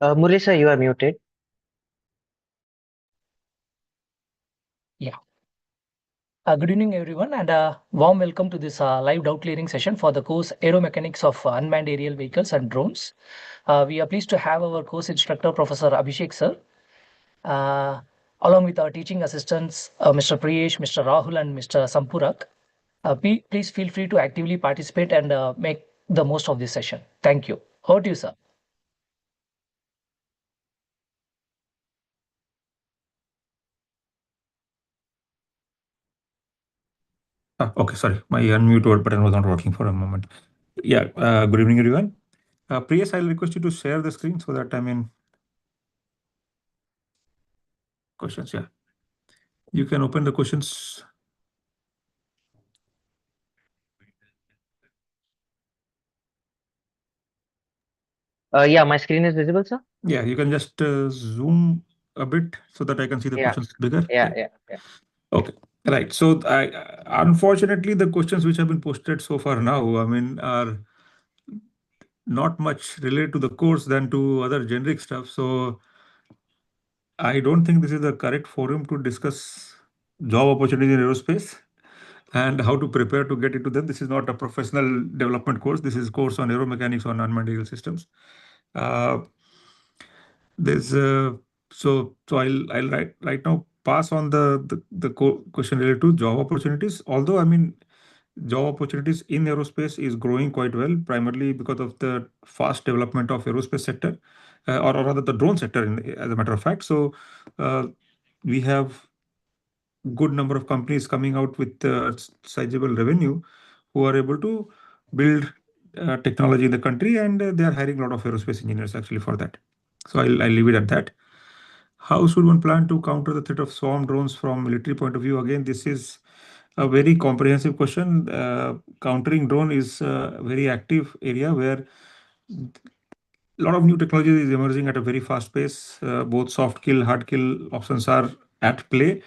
Murisha, you are muted. Yeah. Good evening, everyone, and warm welcome to this live doubt clearing session for the course Aeromechanics of Unmanned Aerial Vehicles and Drones. We are pleased to have our course instructor, Professor Abhishek, sir, uh, along with our teaching assistants, Mr. Priyesh, Mr. Rahul, and Mr. Sampurak. Please feel free to actively participate and make the most of this session. Thank you. Over to you, sir. Okay, sorry, my unmute button was not working for a moment. Yeah, good evening, everyone. Priyas, I'll request you to share the screen so that questions. Yeah, you can open the questions. Yeah, my screen is visible, sir. Yeah, you can just zoom a bit so that I can see the Yeah, questions bigger. yeah. Okay, right. So unfortunately, the questions which have been posted so far now, are not much related to the course than to other generic stuff. So I don't think this is the correct forum to discuss job opportunities in aerospace and how to prepare to get into them. This is not a professional development course. This is course on aeromechanics on unmanned aerial systems. Uh, there's so I'll right now pass on the question related to job opportunities. Although job opportunities in aerospace is growing quite well, primarily because of the fast development of aerospace sector, or rather the drone sector, as a matter of fact. So we have good number of companies coming out with sizable revenue who are able to build technology in the country, and they are hiring a lot of aerospace engineers actually for that. So I'll leave it at that. How should one plan to counter the threat of swarm drones from military point of view? Again, this is a very comprehensive question. Countering drone is a very active area where a lot of new technology is emerging at a very fast pace. Both soft kill, hard kill options are at play,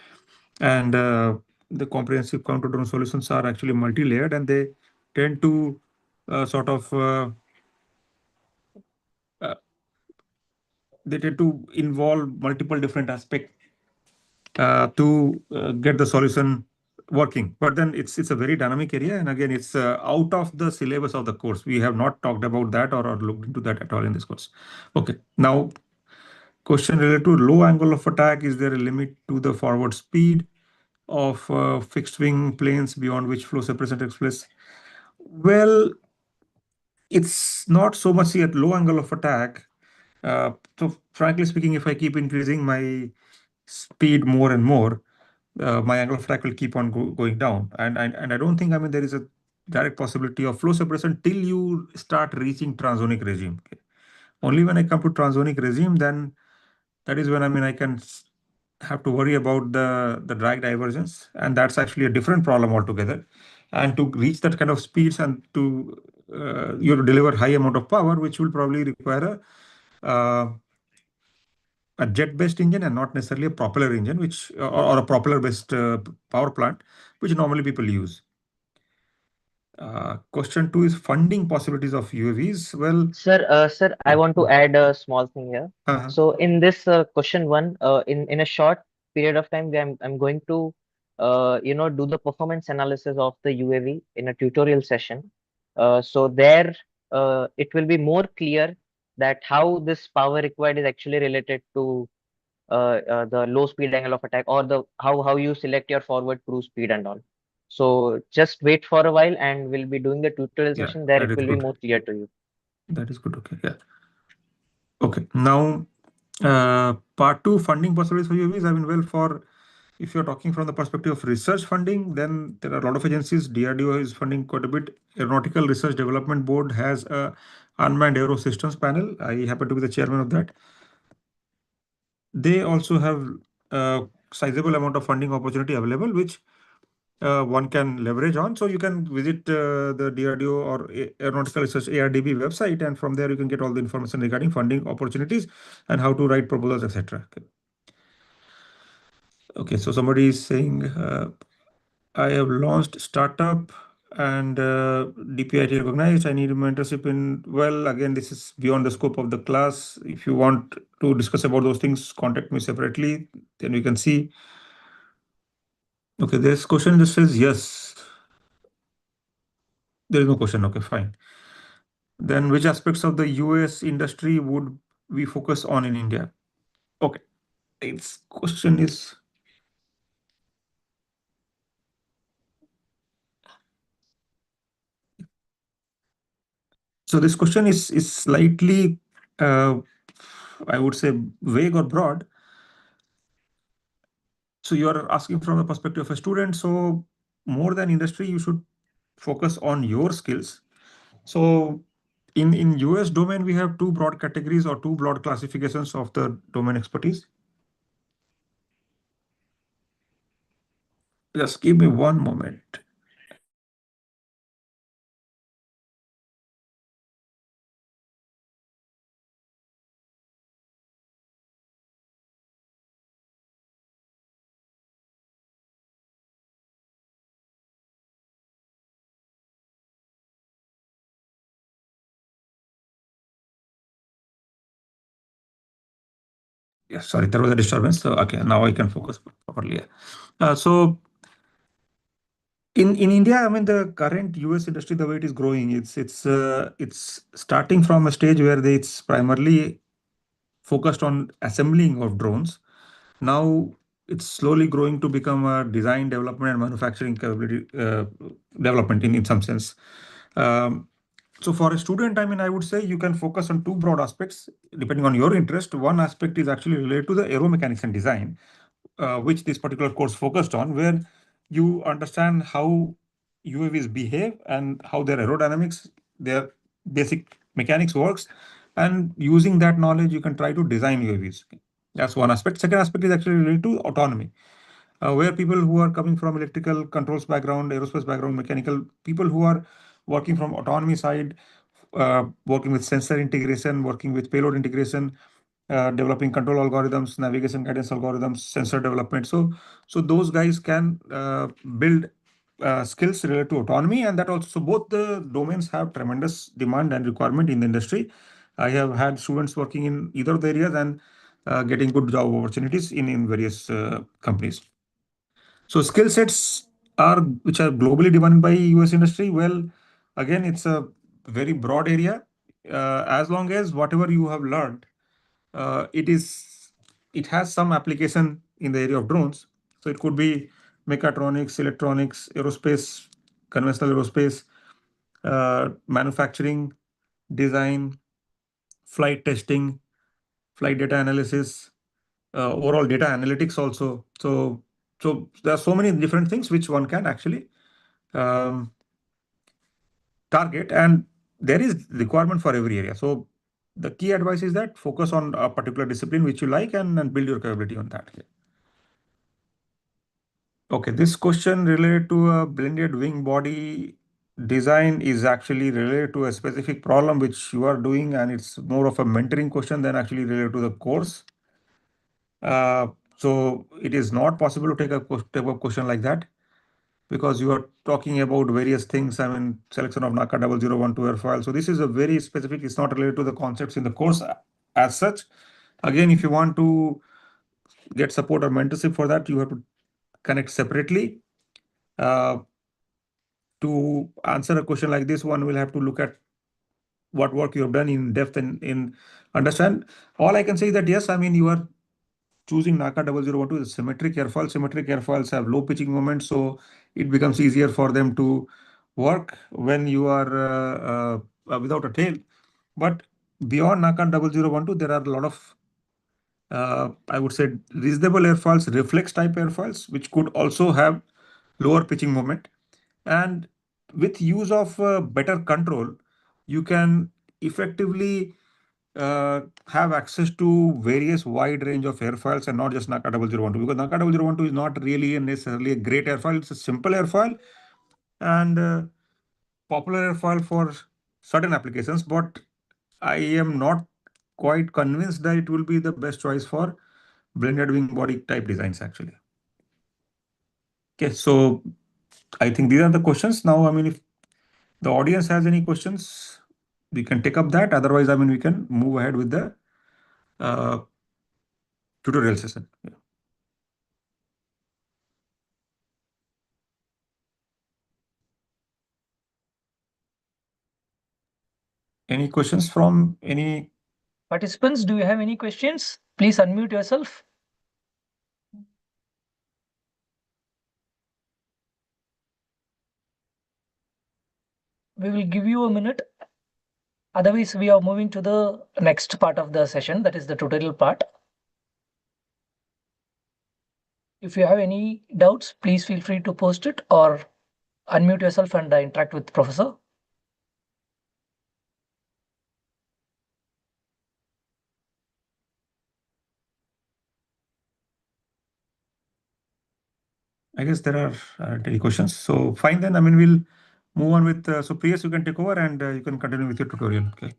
and the comprehensive counter drone solutions are actually multi-layered, and they tend to sort of uh, they tend to involve multiple different aspects to get the solution working. But then it's a very dynamic area, and again, it's out of the syllabus of the course. We have not talked about that or looked into that at all in this course. Okay, now question related to low angle of attack. Is there a limit to the forward speed of fixed wing planes beyond which flow separation takes place? Well, it's not so much at low angle of attack. So frankly speaking, if I keep increasing my speed more and more, my angle of attack will keep on going down. And I don't think there is a direct possibility of flow separation till you start reaching transonic regime. Okay. Only when I come to transonic regime, then that is when I can have to worry about the drag divergence, and that's actually a different problem altogether. And to reach that kind of speeds and to you have to deliver high amount of power, which will probably require a jet-based engine and not necessarily a propeller engine, which or a propeller-based power plant, which normally people use. Question 2 is funding possibilities of UAVs. Well, Sir, I yeah. want to add a small thing here. Uh-huh. So in this question one, in a short period of time, I'm going to do the performance analysis of the UAV in a tutorial session. So there, it will be more clear that how this power required is actually related to the low speed angle of attack, or the how you select your forward cruise speed and all. So just wait for a while, and we'll be doing the tutorial Yeah, session. There that it is will be good. more clear to you. That is good. Okay. Yeah. Okay. Now, part two, funding possibilities for UAVs. Well, for if you're talking from the perspective of research funding, then there are a lot of agencies. DRDO is funding quite a bit. Aeronautical Research Development Board has a unmanned aero systems panel. I happen to be the chairman of that. They also have a sizable amount of funding opportunity available, which one can leverage on. So you can visit the DRDO or Aeronautical Research ARDB website, and from there you can get all the information regarding funding opportunities and how to write proposals, etc. Okay, so somebody is saying, I have launched startup and DPIT recognized. I need mentorship in, well, again, this is beyond the scope of the class. If you want to discuss about those things, contact me separately, then we can see. Okay, this question just says yes. There is no question. Okay, fine. Then which aspects of the US industry would we focus on in India? Okay, its question is, so this question is slightly, I would say, vague or broad. So you are asking from the perspective of a student. So more than industry, you should focus on your skills. So in US domain, we have two broad categories or two broad classifications of the domain expertise. Just give me one moment. Yeah, sorry, there was a disturbance. So okay, now I can focus properly. So in India, I mean, the current US industry, the way it is growing, it's starting from a stage where it's primarily focused on assembling of drones. Now it's slowly growing to become a design, development, and manufacturing capability development in some sense. Um, so for a student, I mean, I would say you can focus on two broad aspects depending on your interest. One aspect is actually related to the aeromechanics and design, which this particular course focused on, where you understand how UAVs behave and how their aerodynamics, their basic mechanics works. And using that knowledge, you can try to design UAVs. That's one aspect. Second aspect is actually related to autonomy, where people who are coming from electrical controls background, aerospace background, mechanical, people who are working from autonomy side, working with sensor integration, working with payload integration, developing control algorithms, navigation guidance algorithms, sensor development. So those guys can build skills related to autonomy, and that also, so both the domains have tremendous demand and requirement in the industry. I have had students working in either of the areas and getting good job opportunities in various companies. So skill sets are which are globally demanded by US industry. Well, again, it's a very broad area. As long as whatever you have learned, it is, it has some application in the area of drones. So it could be mechatronics, electronics, aerospace, conventional aerospace, manufacturing, design, flight testing, flight data analysis, overall data analytics also. So there are so many different things which one can actually um, target, and there is requirement for every area. So the key advice is that focus on a particular discipline which you like, and build your capability on that. Okay, this question related to a blended wing body design is actually related to a specific problem which you are doing, and it's more of a mentoring question than actually related to the course. So it is not possible to take a type of question like that, because you are talking about various things. I mean, selection of NACA 0012 airfoil. So this is a very specific, it's not related to the concepts in the course as such. Again, if you want to get support or mentorship for that, you have to connect separately. Uh, to answer a question like this, one will have to look at what work you have done in depth and in understand. All I can say is that yes, I mean, you are choosing NACA 0012 is symmetric airfoil. Symmetric airfoils have low pitching moment, so it becomes easier for them to work when you are without a tail. But beyond NACA 0012, there are a lot of I would say reasonable airfoils, reflex type airfoils, which could also have lower pitching moment. And with use of better control, you can effectively have access to various wide range of airfoils and not just NACA 0012, because NACA 0012 is not really necessarily a great airfoil. It's a simple airfoil and popular airfoil for certain applications, but I am not quite convinced that it will be the best choice for blended wing body type designs actually. Okay, so I think these are the questions. Now, I mean, if the audience has any questions, we can take up that. Otherwise, I mean, we can move ahead with the uh, tutorial session. Yeah. Any questions from any Participants, do you have any questions? Please unmute yourself. We will give you a minute. Otherwise, we are moving to the next part of the session, that is the tutorial part. If you have any doubts, please feel free to post it or unmute yourself and interact with Professor. I guess there are any questions. So fine then. I mean, we'll move on with. So Priyas, you can take over and you can continue with your tutorial. Okay.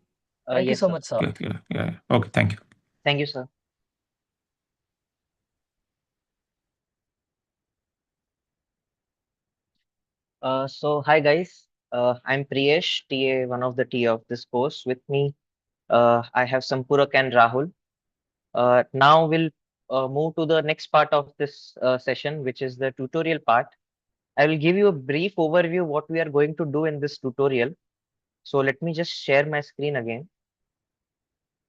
Thank you Yes, so sir. much, sir. Okay. Yeah. Okay. Thank you. Thank you, sir. So hi guys, I'm Priyesh, TA, one of the TA of this course. With me, I have Sampurak and Rahul. Now we'll move to the next part of this session, which is the tutorial part. I will give you a brief overview what we are going to do in this tutorial. So let me just share my screen again.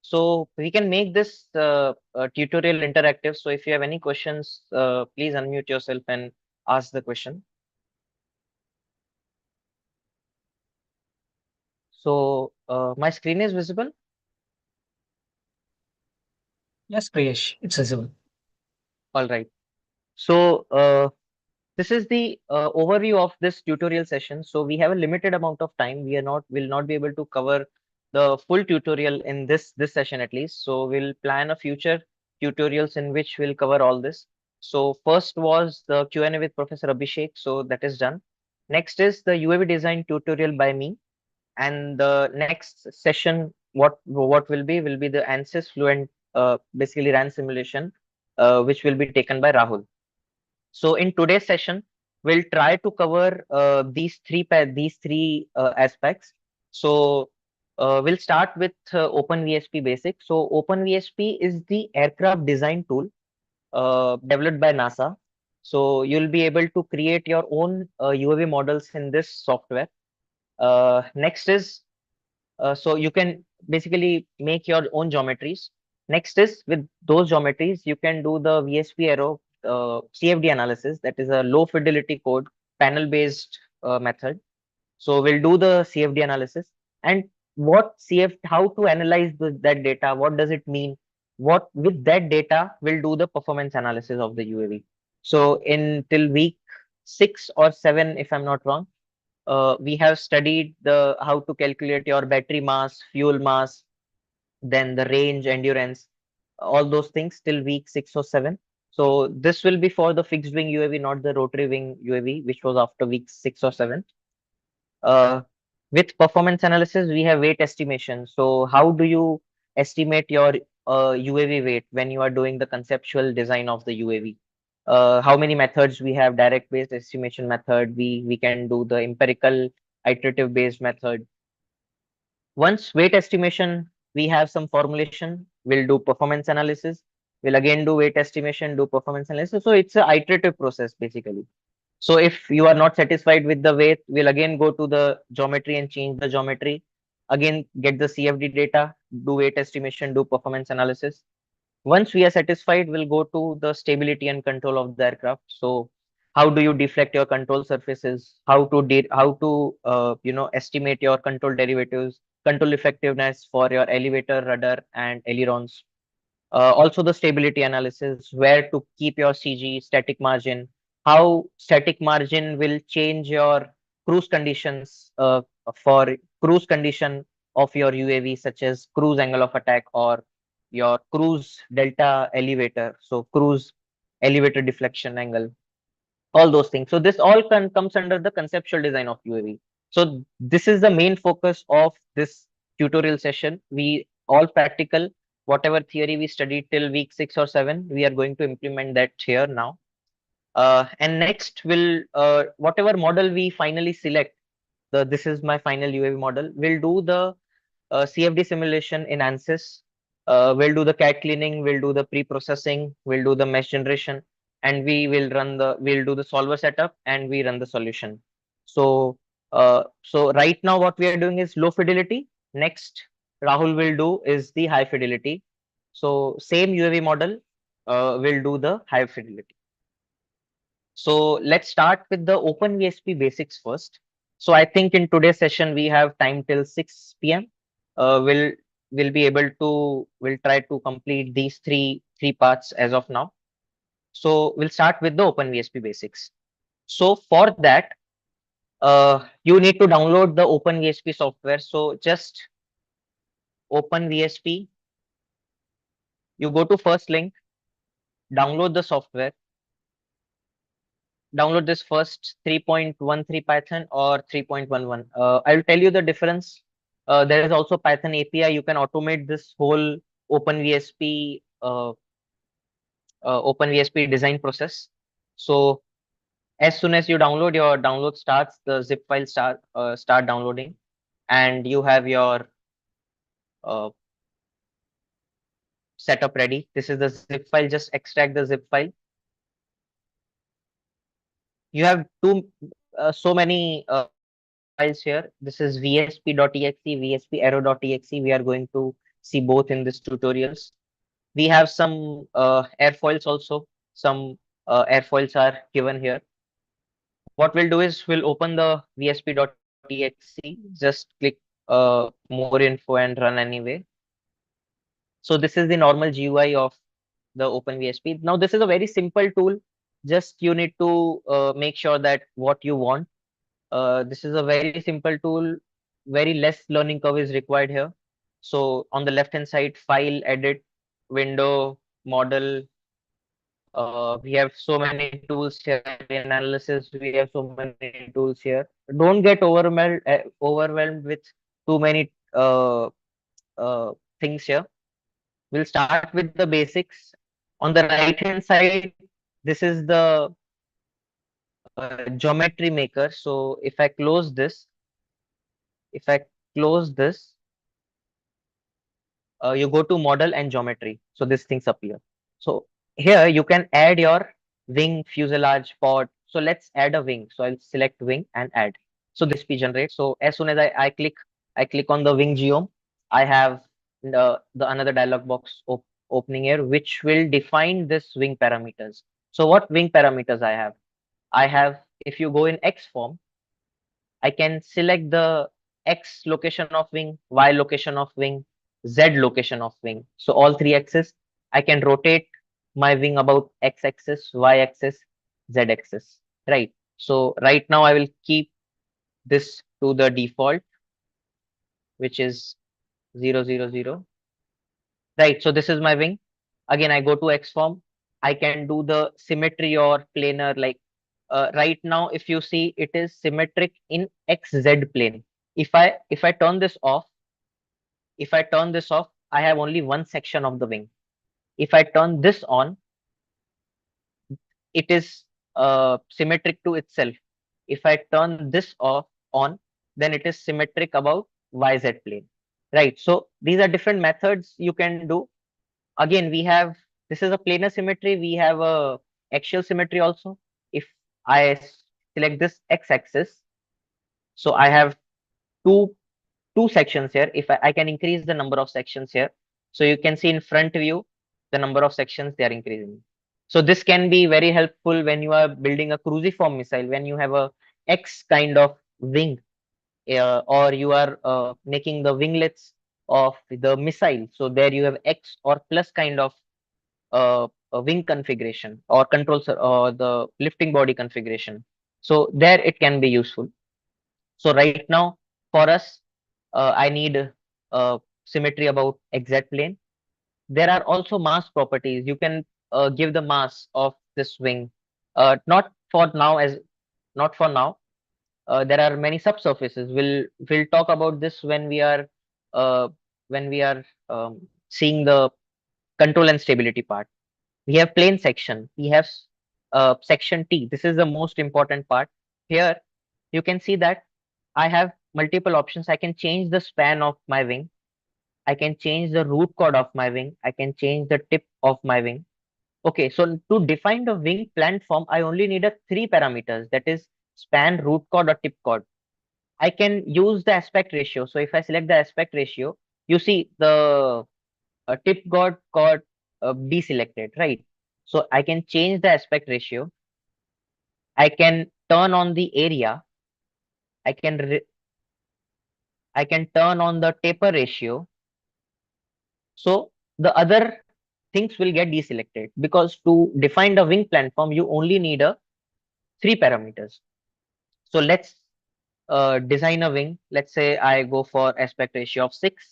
So we can make this tutorial interactive. So if you have any questions, please unmute yourself and ask the question. So my screen is visible. Yes, Priyesh, it's visible. All right. So this is the overview of this tutorial session. So we have a limited amount of time. Will not be able to cover the full tutorial in this session at least. So we'll plan a future tutorials in which we'll cover all this. So first was the Q&A with Professor Abhishek. So that is done. Next is the UAV design tutorial by me. And the next session, what will be the ANSYS Fluent, basically RAN simulation, which will be taken by Rahul. So in today's session, we'll try to cover these three aspects. So we'll start with OpenVSP basic. So OpenVSP is the aircraft design tool developed by NASA. So you'll be able to create your own UAV models in this software. Next is so you can basically make your own geometries. Next is with those geometries, you can do the VSP Aero CFD analysis. That is a low fidelity code panel based method. So we'll do the CFD analysis and how to analyze that data. What does it mean? What with that data, we'll do the performance analysis of the UAV. So in till week 6 or 7, if I'm not wrong, we have studied the how to calculate your battery mass, fuel mass, then the range, endurance, all those things till week 6 or 7. So this will be for the fixed wing UAV, not the rotary wing UAV, which was after week 6 or 7. Uh, with performance analysis, we have weight estimation. So how do you estimate your UAV weight when you are doing the conceptual design of the UAV? How many methods we have? Direct based estimation method. We can do the empirical iterative based method. Once weight estimation, we have some formulation. We'll do performance analysis. We'll again do weight estimation, do performance analysis. So it's an iterative process basically. So if you are not satisfied with the weight, we'll again go to the geometry and change the geometry. Again, get the CFD data, do weight estimation, do performance analysis. Once we are satisfied, we'll go to the stability and control of the aircraft. So how do you deflect your control surfaces? How to estimate your control derivatives, control effectiveness for your elevator, rudder, and ailerons. Also the stability analysis, where to keep your CG, static margin, how static margin will change your cruise conditions for cruise condition of your UAV, such as cruise angle of attack or your cruise delta elevator. So cruise elevator deflection angle, all those things. So this all comes under the conceptual design of UAV. So this is the main focus of this tutorial session. We all practical, whatever theory we studied till week 6 or 7, we are going to implement that here now. And next will whatever model we finally select. This is my final UAV model. We'll do the CFD simulation in ANSYS. We'll do the CAD cleaning. We'll do the pre-processing. We'll do the mesh generation, and we'll do the solver setup, and we run the solution. So right now what we are doing is low fidelity. Next, Rahul will do is the high fidelity. So same UAV model will do the high fidelity. So let's start with the OpenVSP basics first. So I think in today's session we have time till 6 p.m. Uh, we'll we'll be able to we'll try to complete these three parts as of now. So we'll start with the OpenVSP basics. So for that, you need to download the OpenVSP software. So just OpenVSP, you go to first link, download the software, download this first 3.13 Python or 3.11. I'll tell you the difference. There is also Python API. You can automate this whole OpenVSP OpenVSP design process. So as soon as you download, your download starts, the zip file start downloading, and you have your uh, setup ready. This is the zip file. Just extract the zip file. You have so many files here. This is vsp.exe, vsp We are going to see both in this tutorials. We have some airfoils also. Some airfoils are given here. What we'll do is we'll open the vsp.exe, just click more info and run anyway. So this is the normal GUI of the OpenVSP. Now this is a very simple tool. Just you need to make sure that what you want. This is a very simple tool. Very less learning curve is required here. So on the left hand side, file, edit, window, model. We have so many tools here in analysis. We have so many tools here. Don't get overwhelmed with too many things here. We'll start with the basics. On the right hand side, this is the geometry maker. So if I close this, you go to model and geometry. So these things appear. So here you can add your wing, fuselage, pod. So let's add a wing. So I'll select wing and add. So this P generates. So as soon as I click on the wing geom, I have the another dialog box opening here, which will define this wing parameters. So what wing parameters I have? I have, if you go in X form, I can select the X location of wing, Y location of wing, Z location of wing. So all three axes, I can rotate my wing about X axis, Y axis, Z axis, right? So right now I will keep this to the default, which is 000. Right, so this is my wing. Again, I go to X form. I can do the symmetry or planar. Like right now, if you see, it is symmetric in XZ plane. If I turn this off, I have only one section of the wing. If I turn this on, it is symmetric to itself. If I turn this off on, then it is symmetric about YZ plane. Right. So these are different methods you can do. Again, we have, this is a planar symmetry. We have a axial symmetry also. If I select this x-axis, so I have two sections here. If I can increase the number of sections here, so you can see in front view the number of sections they are increasing. So this can be very helpful when you are building a cruciform missile, when you have a X kind of wing, or you are making the winglets of the missile. So there you have X or plus kind of a wing configuration or or the lifting body configuration. So there it can be useful. So right now for us, I need symmetry about exact plane. There are also mass properties. You can give the mass of this wing. Not for now, as not for now. There are many subsurfaces. We'll talk about this uh, when we are seeing the control and stability part. We have plane section. We have section T. This is the most important part. Here you can see that I have multiple options. I can change the span of my wing. I can change the root chord of my wing. I can change the tip of my wing. Okay, so to define the wing platform, I only need a three parameters, that is span, root chord, or tip chord. I can use the aspect ratio. So if I select the aspect ratio, you see the tip got deselected, right? So I can change the aspect ratio. I can turn on the area. I can I can turn on the taper ratio. So the other things will get deselected, because to define the wing platform, you only need a three parameters. So let's design a wing. Let's say I go for aspect ratio of 6,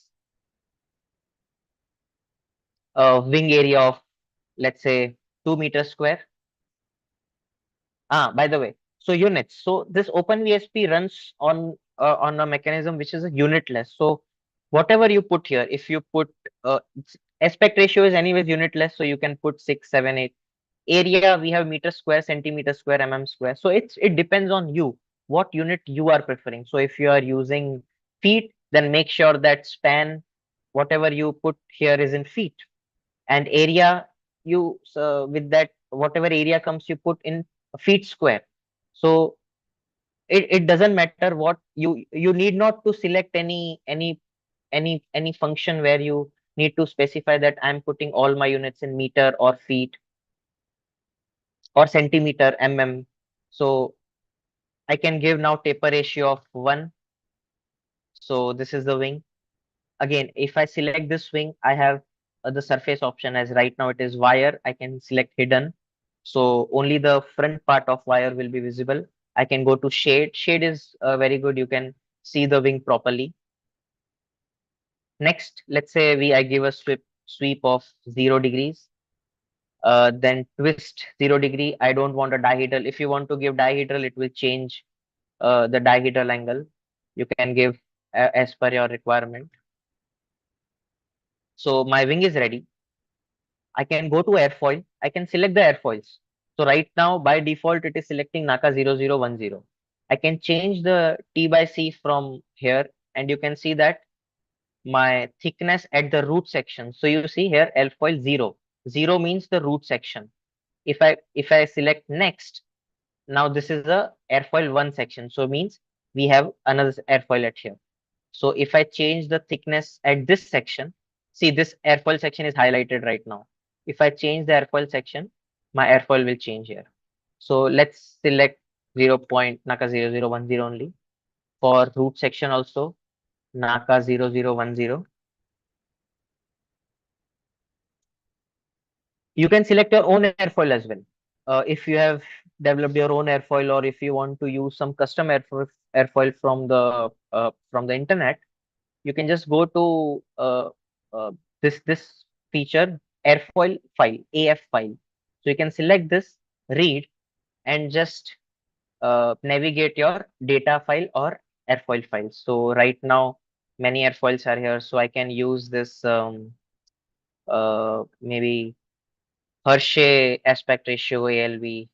wing area of, let's say, 2 meters square. By the way, so units. So this OpenVSP runs on a mechanism which is a unitless. So whatever you put here, if you put aspect ratio is anyways unitless, so you can put 6, 7, 8. Area we have meter square, centimeter square, square. So it depends on you what unit you are preferring. So if you are using feet, then make sure that span, whatever you put here, is in feet. And area, you with that, whatever area comes, you put in feet square. So it doesn't matter what you need not to select any function where you need to specify that I'm putting all my units in meter or feet or centimeter, So I can give now taper ratio of 1. So this is the wing. Again, if I select this wing, I have the surface option. As right now it is wire, I can select hidden. So only the front part of wire will be visible. I can go to shade. Shade is very good. You can see the wing properly. Next, let's say I give a sweep of 0 degrees. Then twist 0 degree. I don't want a dihedral. If you want to give dihedral, it will change the dihedral angle. You can give as per your requirement. So my wing is ready. I can go to airfoil. I can select the airfoils. So right now, by default, it is selecting NACA 0010. I can change the T by C from here, and you can see that my thickness at the root section. So you see here airfoil 0. 0 means the root section. If I select next, now this is a airfoil 1 section. So means we have another airfoil at here. So if I change the thickness at this section, see this airfoil section is highlighted right now. If I change the airfoil section, my airfoil will change here. So let's select 0 point NACA 0010 only. For root section also, NACA 0010. You can select your own airfoil as well. If you have developed your own airfoil, or if you want to use some custom airfoil from the internet, you can just go to this feature, airfoil file, AF file. So you can select this, read, and just navigate your data file or airfoil file. So right now many airfoils are here, so I can use this maybe Hershey aspect ratio ALV.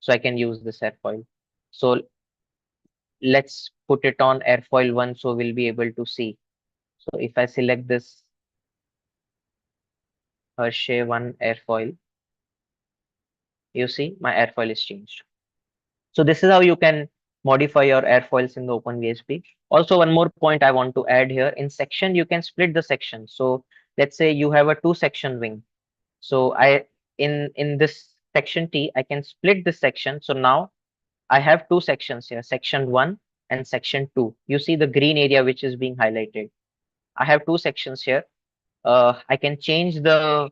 So I can use this airfoil. So let's put it on airfoil 1, so we'll be able to see. So if I select this Hershey 1 airfoil, you see my airfoil is changed. So this is how you can modify your airfoils in the OpenVSP. Also, one more point I want to add here, in section you can split the section. So let's say you have a 2-section wing. So in this section T, I can split this section. So now I have 2 sections here, section 1 and section 2. You see the green area which is being highlighted. I have 2 sections here. I can change the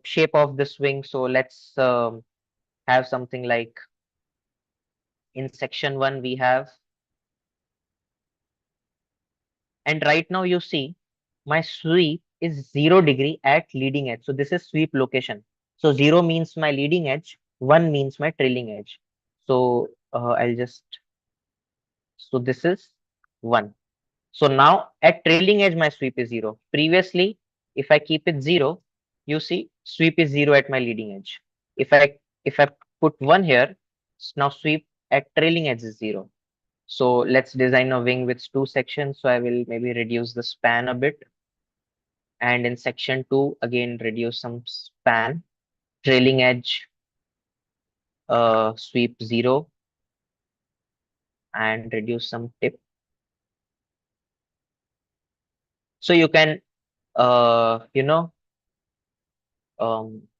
shape of this wing. So let's have something like, in section 1 we have, and right now you see my sweep is 0 degree at leading edge. So this is sweep location. So 0 means my leading edge, 1 means my trailing edge. So so this is 1. So now at trailing edge, my sweep is 0. Previously, if I keep it 0, you see sweep is 0 at my leading edge. If If I put 1 here, now sweep at trailing edge is 0. So let's design a wing with 2 sections. So I will maybe reduce the span a bit. And in section 2, again, reduce some span. Trailing edge, sweep 0. And reduce some tip. So you can,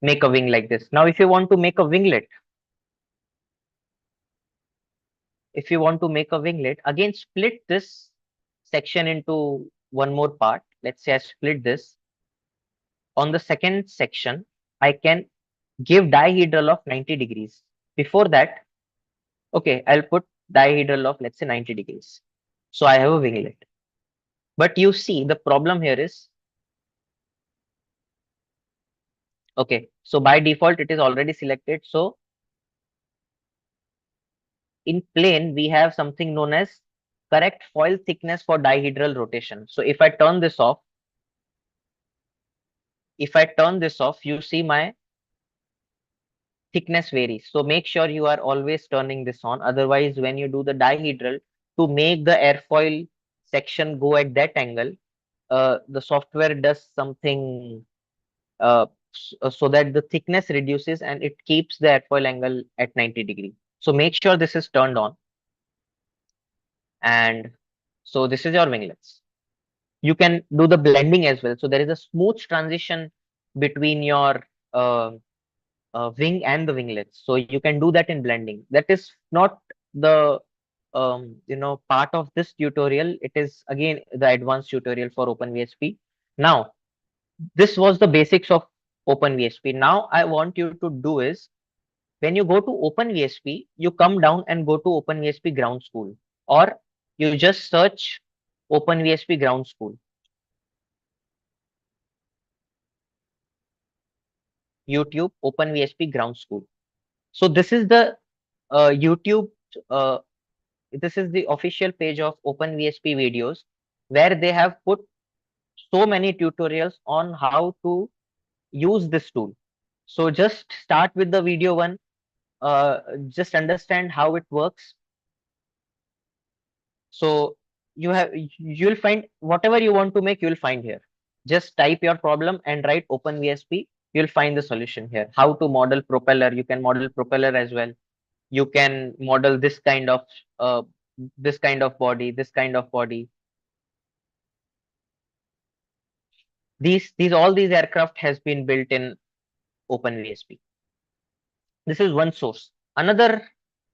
make a wing like this. Now, if you want to make a winglet, again, split this section into one more part. Let's say I split this. On the second section, I can give dihedral of 90 degrees. Before that, okay, I'll put dihedral of, let's say, 90 degrees. So I have a winglet. But you see, the problem here is, okay, so by default, it is already selected. So in plane, we have something known as correct foil thickness for dihedral rotation. So if I turn this off, you see my thickness varies. So make sure you are always turning this on. Otherwise, when you do the dihedral, to make the airfoil section go at that angle, the software does something so that the thickness reduces and it keeps the airfoil angle at 90 degree. So make sure this is turned on. And so this is your winglets. You can do the blending as well. So there is a smooth transition between your uh, wing and the winglets. So you can do that in blending. That is not the part of this tutorial. It is again the advanced tutorial for OpenVSP. Now, this was the basics of OpenVSP. Now I want you to do is, when you go to OpenVSP, you come down and go to OpenVSP Ground School, or you just search OpenVSP Ground School. YouTube OpenVSP Ground School. So this is the YouTube. Uh, this is the official page of OpenVSP videos, where they have put so many tutorials on how to use this tool. So just start with the video one. Just understand how it works. So you'll find whatever you want to make, you'll find here. Just type your problem and write OpenVSP. You'll find the solution here. How to model propeller. You can model propeller as well. You can model uh, this kind of body, this kind of body. These all these aircraft has been built in OpenVSP. This is one source. Another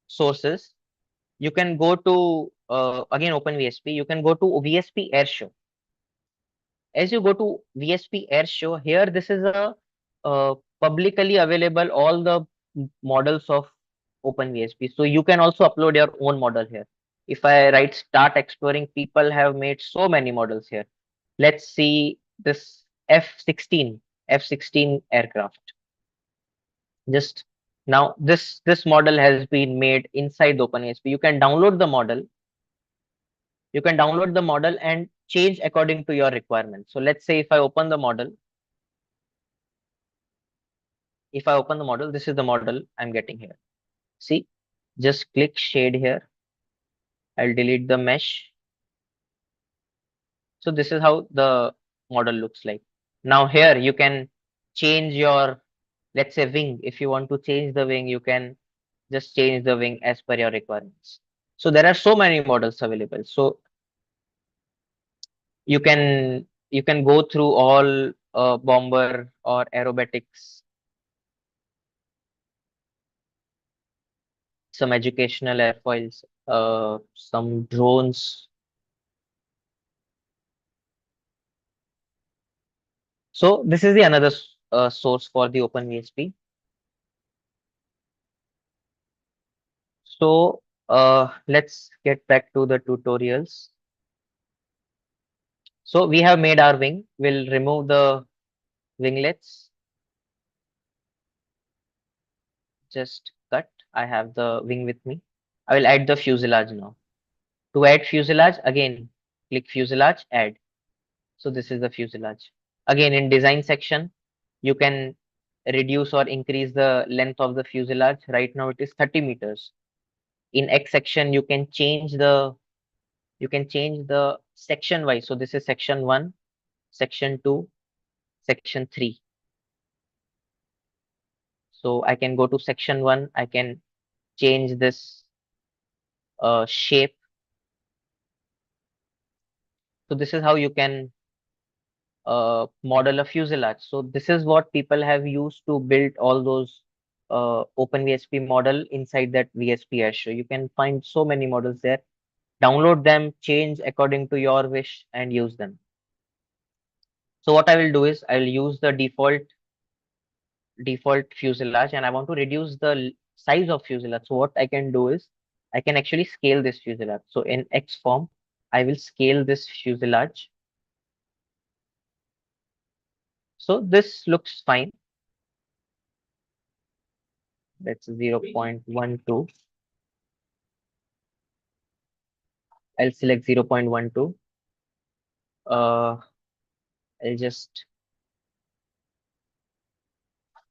source is, you can go to again OpenVSP. You can go to VSP Air Show. As you go to VSP Air Show, here this is a publicly available all the models of OpenVSP. So you can also upload your own model here. If I write start exploring, people have made so many models here. Let's see this F-16 aircraft. Just now, this model has been made inside the OpenVSP. You can download the model. You can download the model and change according to your requirements. So let's say if I open the model, this is the model I'm getting here. See, just click shade here. I'll delete the mesh. So this is how the model looks like. Now here you can change your, let's say, wing. If you want to change the wing, you can just change the wing as per your requirements. So there are so many models available. So you can go through all bomber or aerobatics, some educational airfoils, some drones. So this is the another source for the OpenVSP. So let's get back to the tutorials. So we have made our wing. We'll remove the winglets. Just cut. I have the wing with me. I will add the fuselage now. To add fuselage, again, click fuselage, add. So this is the fuselage. Again, in design section, you can reduce or increase the length of the fuselage. Right now it is 30 meters. In X section, you can change the section wise. So this is section 1, section 2, section 3. So I can go to section 1, I can change this shape. So this is how you can model a fuselage. So this is what people have used to build all those OpenVSP model inside that VSP Airshow. You can find so many models there. Download them, change according to your wish, and use them. So what I will do is I'll use the default fuselage, and I want to reduce the size of fuselage. So what I can do is I can actually scale this fuselage. So in X form, I will scale this fuselage. So this looks fine. That's 0.12. I'll select 0.12. I'll just,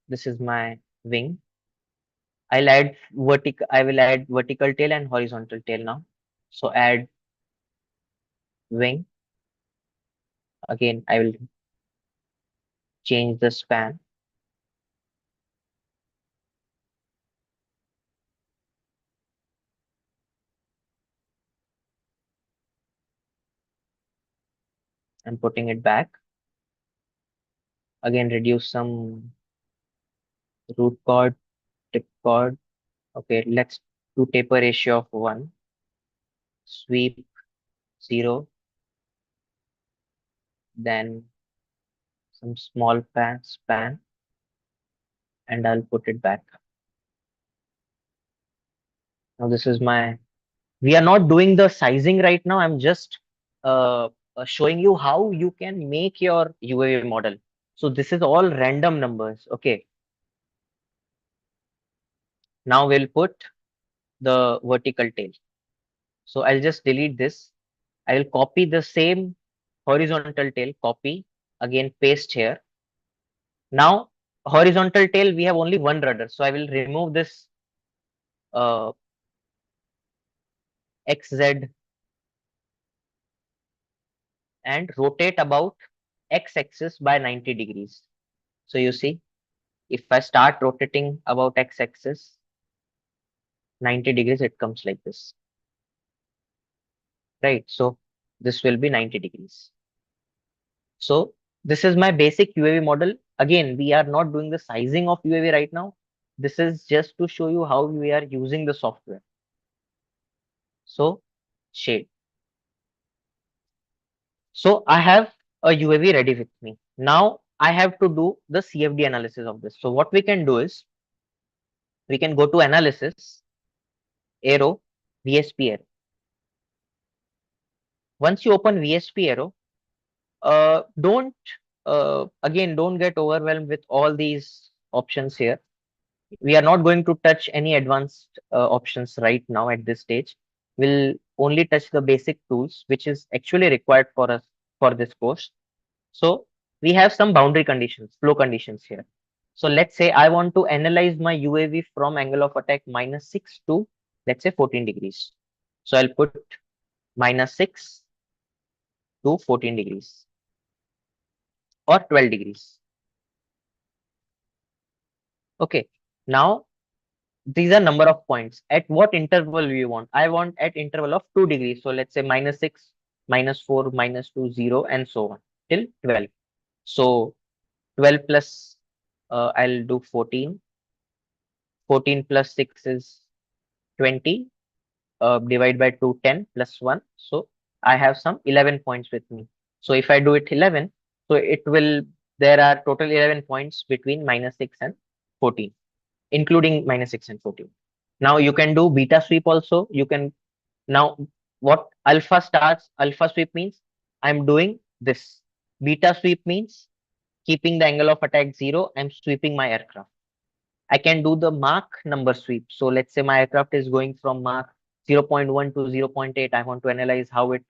this is my wing. I will add vertical tail and horizontal tail now. So add wing. Again, I will change the span. I'm putting it back. Again, reduce some root chord, tip chord. Okay, let's do taper ratio of 1. Sweep 0. Then some small span, and I'll put it back. Now this is my, we are not doing the sizing right now. I'm just showing you how you can make your UAV model. So this is all random numbers. Okay. Now we'll put the vertical tail. So I'll just delete this. I will copy the same horizontal tail, copy, again paste here. Now horizontal tail, we have only one rudder. So I will remove this uh, XZ and rotate about X axis by 90 degrees. So you see, if I start rotating about X axis 90 degrees, it comes like this, right? So this will be 90 degrees. So this is my basic UAV model. Again, we are not doing the sizing of UAV right now. This is just to show you how we are using the software. So shade. So I have a UAV ready with me. Now I have to do the CFD analysis of this. So what we can do is we can go to analysis, Aero, VSP Aero. Once you open VSP Aero, don't again, don't get overwhelmed with all these options here. We are not going to touch any advanced options right now at this stage. We'll only touch the basic tools, which is actually required for us for this course. So we have some boundary conditions, flow conditions here. So let's say I want to analyze my UAV from angle of attack -6 to, let's say, 14 degrees. So I'll put -6 to 14 degrees or 12 degrees. Okay. Now these are number of points. At what interval you want? I want at interval of 2 degrees. So let's say -6, -4, -2, 0, and so on till 12. So 12 plus, I'll do 14. 14 plus 6 is 20. Divide by 2, 10 plus 1. So I have some 11 points with me. So if I do it 11, so it will, there are total 11 points between -6 and 14, including -6 and 14. Now you can do beta sweep also. You can, now what alpha sweep means, I'm doing this. Beta sweep means keeping the angle of attack 0, I'm sweeping my aircraft. I can do the Mach number sweep. So let's say my aircraft is going from Mach 0.1 to 0.8. I want to analyze how it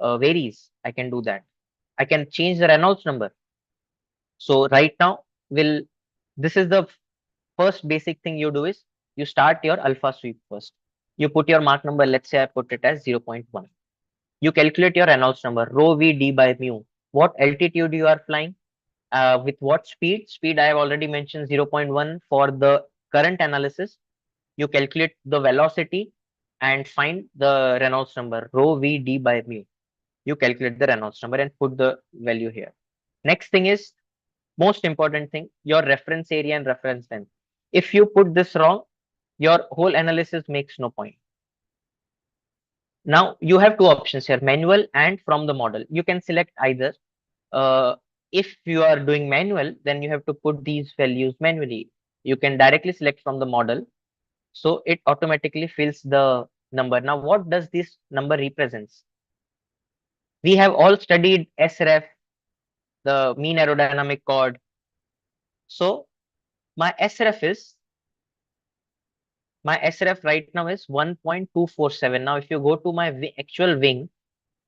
varies. I can do that. I can change the Reynolds number. So right now we'll This is the first basic thing you do is you start your alpha sweep first. You put your Mach number, let's say I put it as 0.1. You calculate your Reynolds number, rho v d by mu. What altitude you are flying, with what speed? Speed I have already mentioned 0.1 for the current analysis. You calculate the velocity and find the Reynolds number, rho v d by mu. You calculate the Reynolds number and put the value here. Next thing is most important thing, your reference area and reference length. If you put this wrong, your whole analysis makes no point. Now you have two options here, manual and from the model. You can select either. Uh, if you are doing manual, then you have to put these values manually. You can directly select from the model. So it automatically fills the number. Now, what does this number represents? We have all studied SREF, the mean aerodynamic chord. So my SREF is my SRF right now is 1.247. Now, if you go to my actual wing,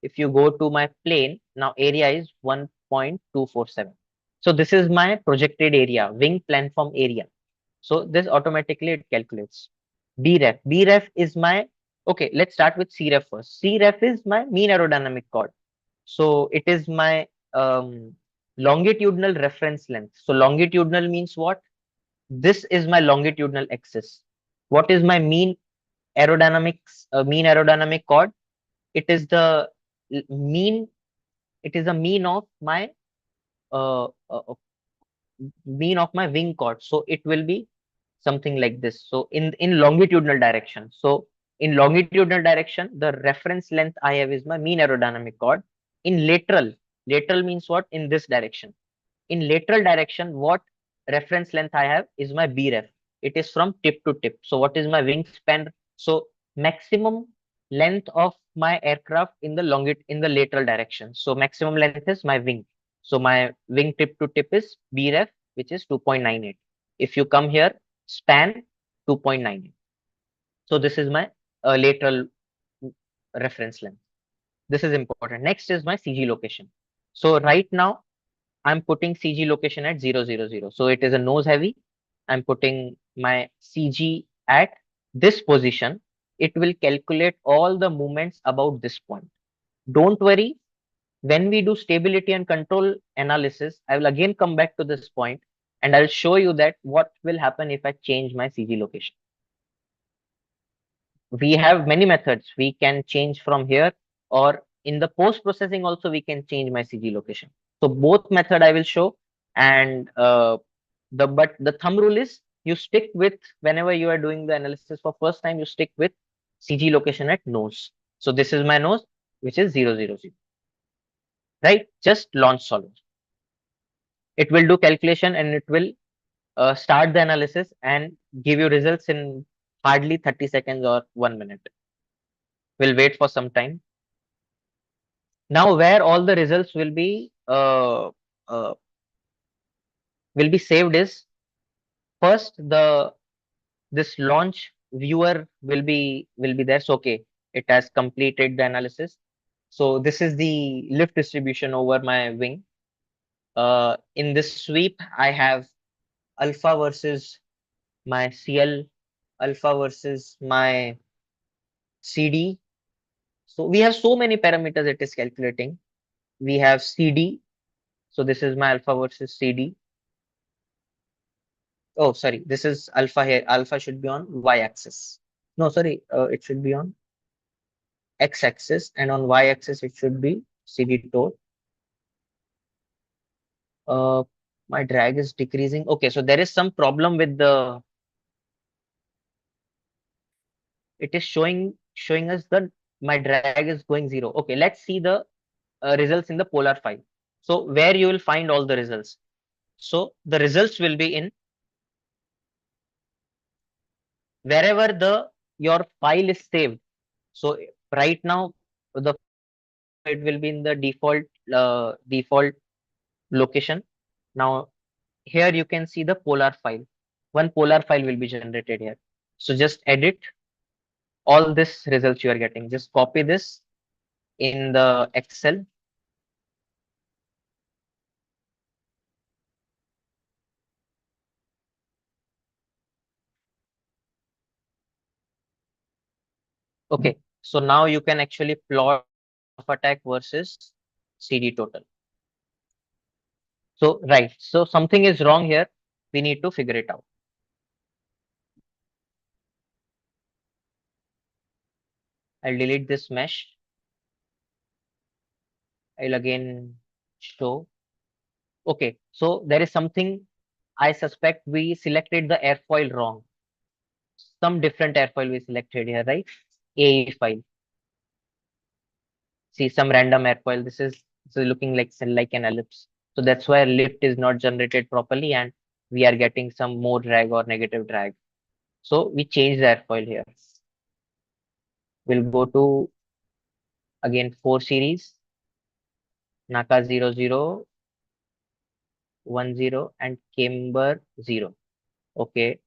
if you go to my plane, now area is 1.247. So this is my projected area, wing platform area. So this automatically it calculates. BREF. BREF is my, okay, let's start with CREF first. CREF is my mean aerodynamic chord. So it is my longitudinal reference length. So longitudinal means what? This is my longitudinal axis. What is my mean aerodynamic chord? It is the mean. It is the uh, uh, mean of my wing chord. So it will be something like this. So in longitudinal direction. So in longitudinal direction, the reference length I have is my mean aerodynamic chord. In lateral means what? In this direction. In lateral direction, what reference length I have is my BREF. It is from tip to tip. So what is my wingspan? So maximum length of my aircraft in the lateral direction. So maximum length is my wing. So my wing tip to tip is BREF, which is 2.98. If you come here, span 2.98. So this is my lateral reference length. This is important. Next is my CG location. So right now I'm putting CG location at 000. So it is a nose heavy. I'm putting my CG at this position. It will calculate all the movements about this point. Don't worry. When we do stability and control analysis, I will again come back to this point and I'll show you that what will happen if I change my CG location. We have many methods. We can change from here, or in the post processing also we can change my CG location. So both method I will show, and the thumb rule is you stick with, whenever you are doing the analysis for first time, you stick with CG location at nose. So this is my nose, which is 000, right? Just launch solver. It will do calculation and it will start the analysis and give you results in hardly 30 seconds or 1 minute. We'll wait for some time. Now, where all the results uh, will be saved is first this launch viewer will be there. So okay, it has completed the analysis. So this is the lift distribution over my wing. In this sweep, I have alpha versus my CL, alpha versus my CD. So we have so many parameters it is calculating. We have CD. So this is my alpha versus CD. Oh, sorry. This is alpha here. Alpha should be on y-axis. No, sorry. It should be on x-axis, and on y-axis it should be CD tore. Uh, my drag is decreasing. Okay, so there is some problem with the. It is showing us that my drag is going 0. Okay, let's see the results in the polar file. So where you will find all the results. So the results will be in wherever the your file is saved. So right now the it will be in the default location. Now here you can see the polar file. One polar file will be generated here. So just edit all this results you are getting. Just copy this in the Excel. Okay, so now you can actually plot angle of attack versus CD total. So right, so something is wrong here. We need to figure it out. I'll delete this mesh. I'll again show. Okay, so there is something I suspect we selected the airfoil wrong. Some different airfoil we selected here, right? AE file. See some random airfoil. This is looking like an ellipse. So that's why lift is not generated properly and we are getting some more drag or negative drag. So we change the airfoil here. We'll go to again 4 series, NACA 0010 and Camber 0. Okay,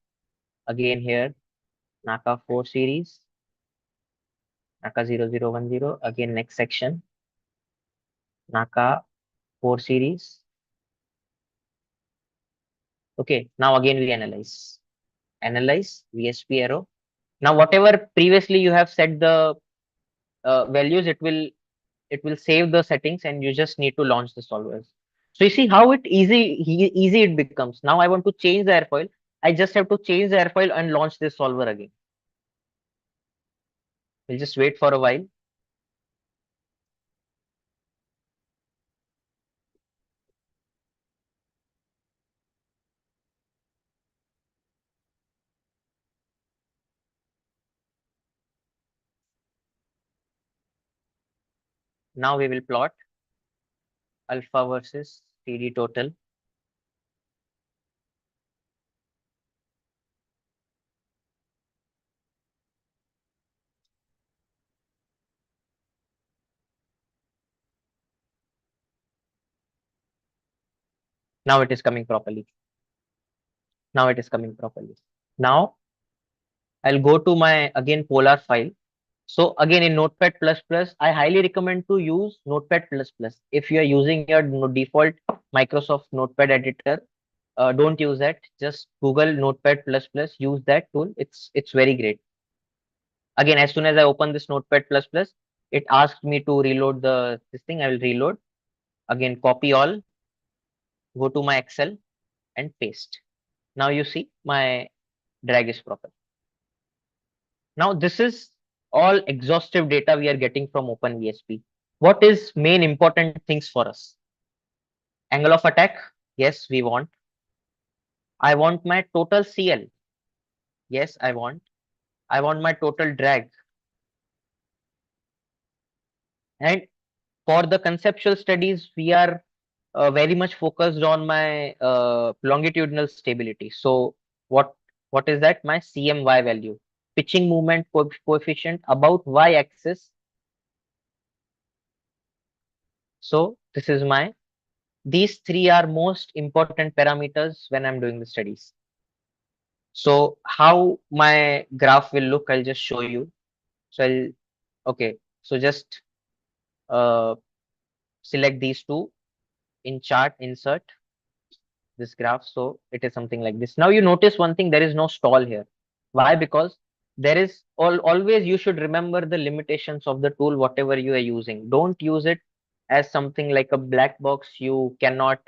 again here NACA 4 series, NACA 0010. Again next section, NACA 4 series. Okay, now again we analyze VSP arrow. Now whatever previously you have set the values, it will save the settings and you just need to launch the solvers. So you see how easy it becomes. Now I want to change the airfoil. I just have to change the airfoil and launch this solver again. We'll just wait for a while. Now we will plot alpha versus CD total. Now it is coming properly. Now it is coming properly. Now I'll go to my again Polar file. So again in Notepad++, I highly recommend to use Notepad++. If you are using your default Microsoft Notepad editor, don't use that. Just Google Notepad++, use that tool. It's very great. Again, as soon as I open this Notepad++, it asked me to reload this thing. I will reload. Again, copy all, go to my Excel and paste. Now you see my drag is proper. Now this is all exhaustive data we are getting from OpenVSP. What is main important things for us? Angle of attack, yes, we want. I want my total CL. Yes, I want. I want my total drag. And for the conceptual studies, we are very much focused on my longitudinal stability. So what what is that? My CMY value, pitching moment coefficient about y axis. So this is my, these three are most important parameters when I'm doing the studies. So how my graph will look, I'll just show you. So okay, so just uh, select these two in chart, insert this graph. So it is something like this. Now you notice one thing, there is no stall here. Why? Because there is always you should remember the limitations of the tool, whatever you are using. Don't use it as something like a black box. You cannot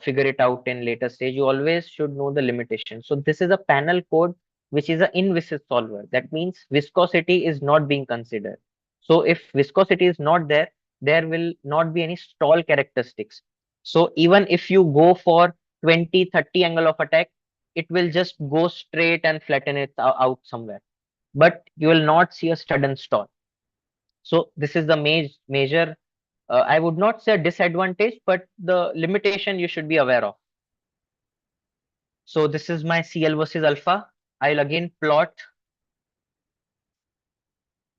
figure it out in later stage. You always should know the limitation. So this is a panel code which is an inviscid solver. That means viscosity is not being considered. So if viscosity is not there, there will not be any stall characteristics. So even if you go for 20, 30 angle of attack, it will just go straight and flatten it out somewhere. But you will not see a sudden stall. So this is the major, I would not say disadvantage, but the limitation you should be aware of. So this is my CL versus alpha. I'll again plot.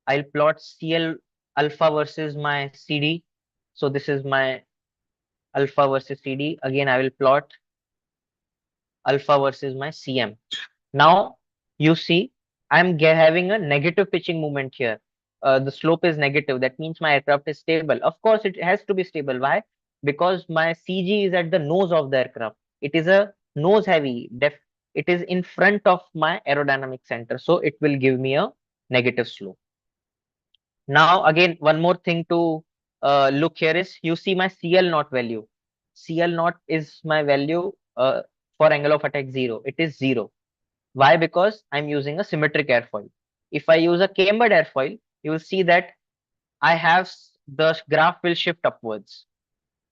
I'll plot CL alpha versus my CD. So this is my alpha versus CD. Again, I will plot alpha versus my CM. Now you see I'm having a negative pitching moment here. The slope is negative. That means my aircraft is stable. Of course, it has to be stable. Why? Because my CG is at the nose of the aircraft. It is a nose heavy. It is in front of my aerodynamic center. So it will give me a negative slope. Now, again, one more thing to look here is you see my CL naught value. CL naught is my value for angle of attack 0. It is 0. Why? Because I'm using a symmetric airfoil. If I use a cambered airfoil, you will see that I have the graph will shift upwards.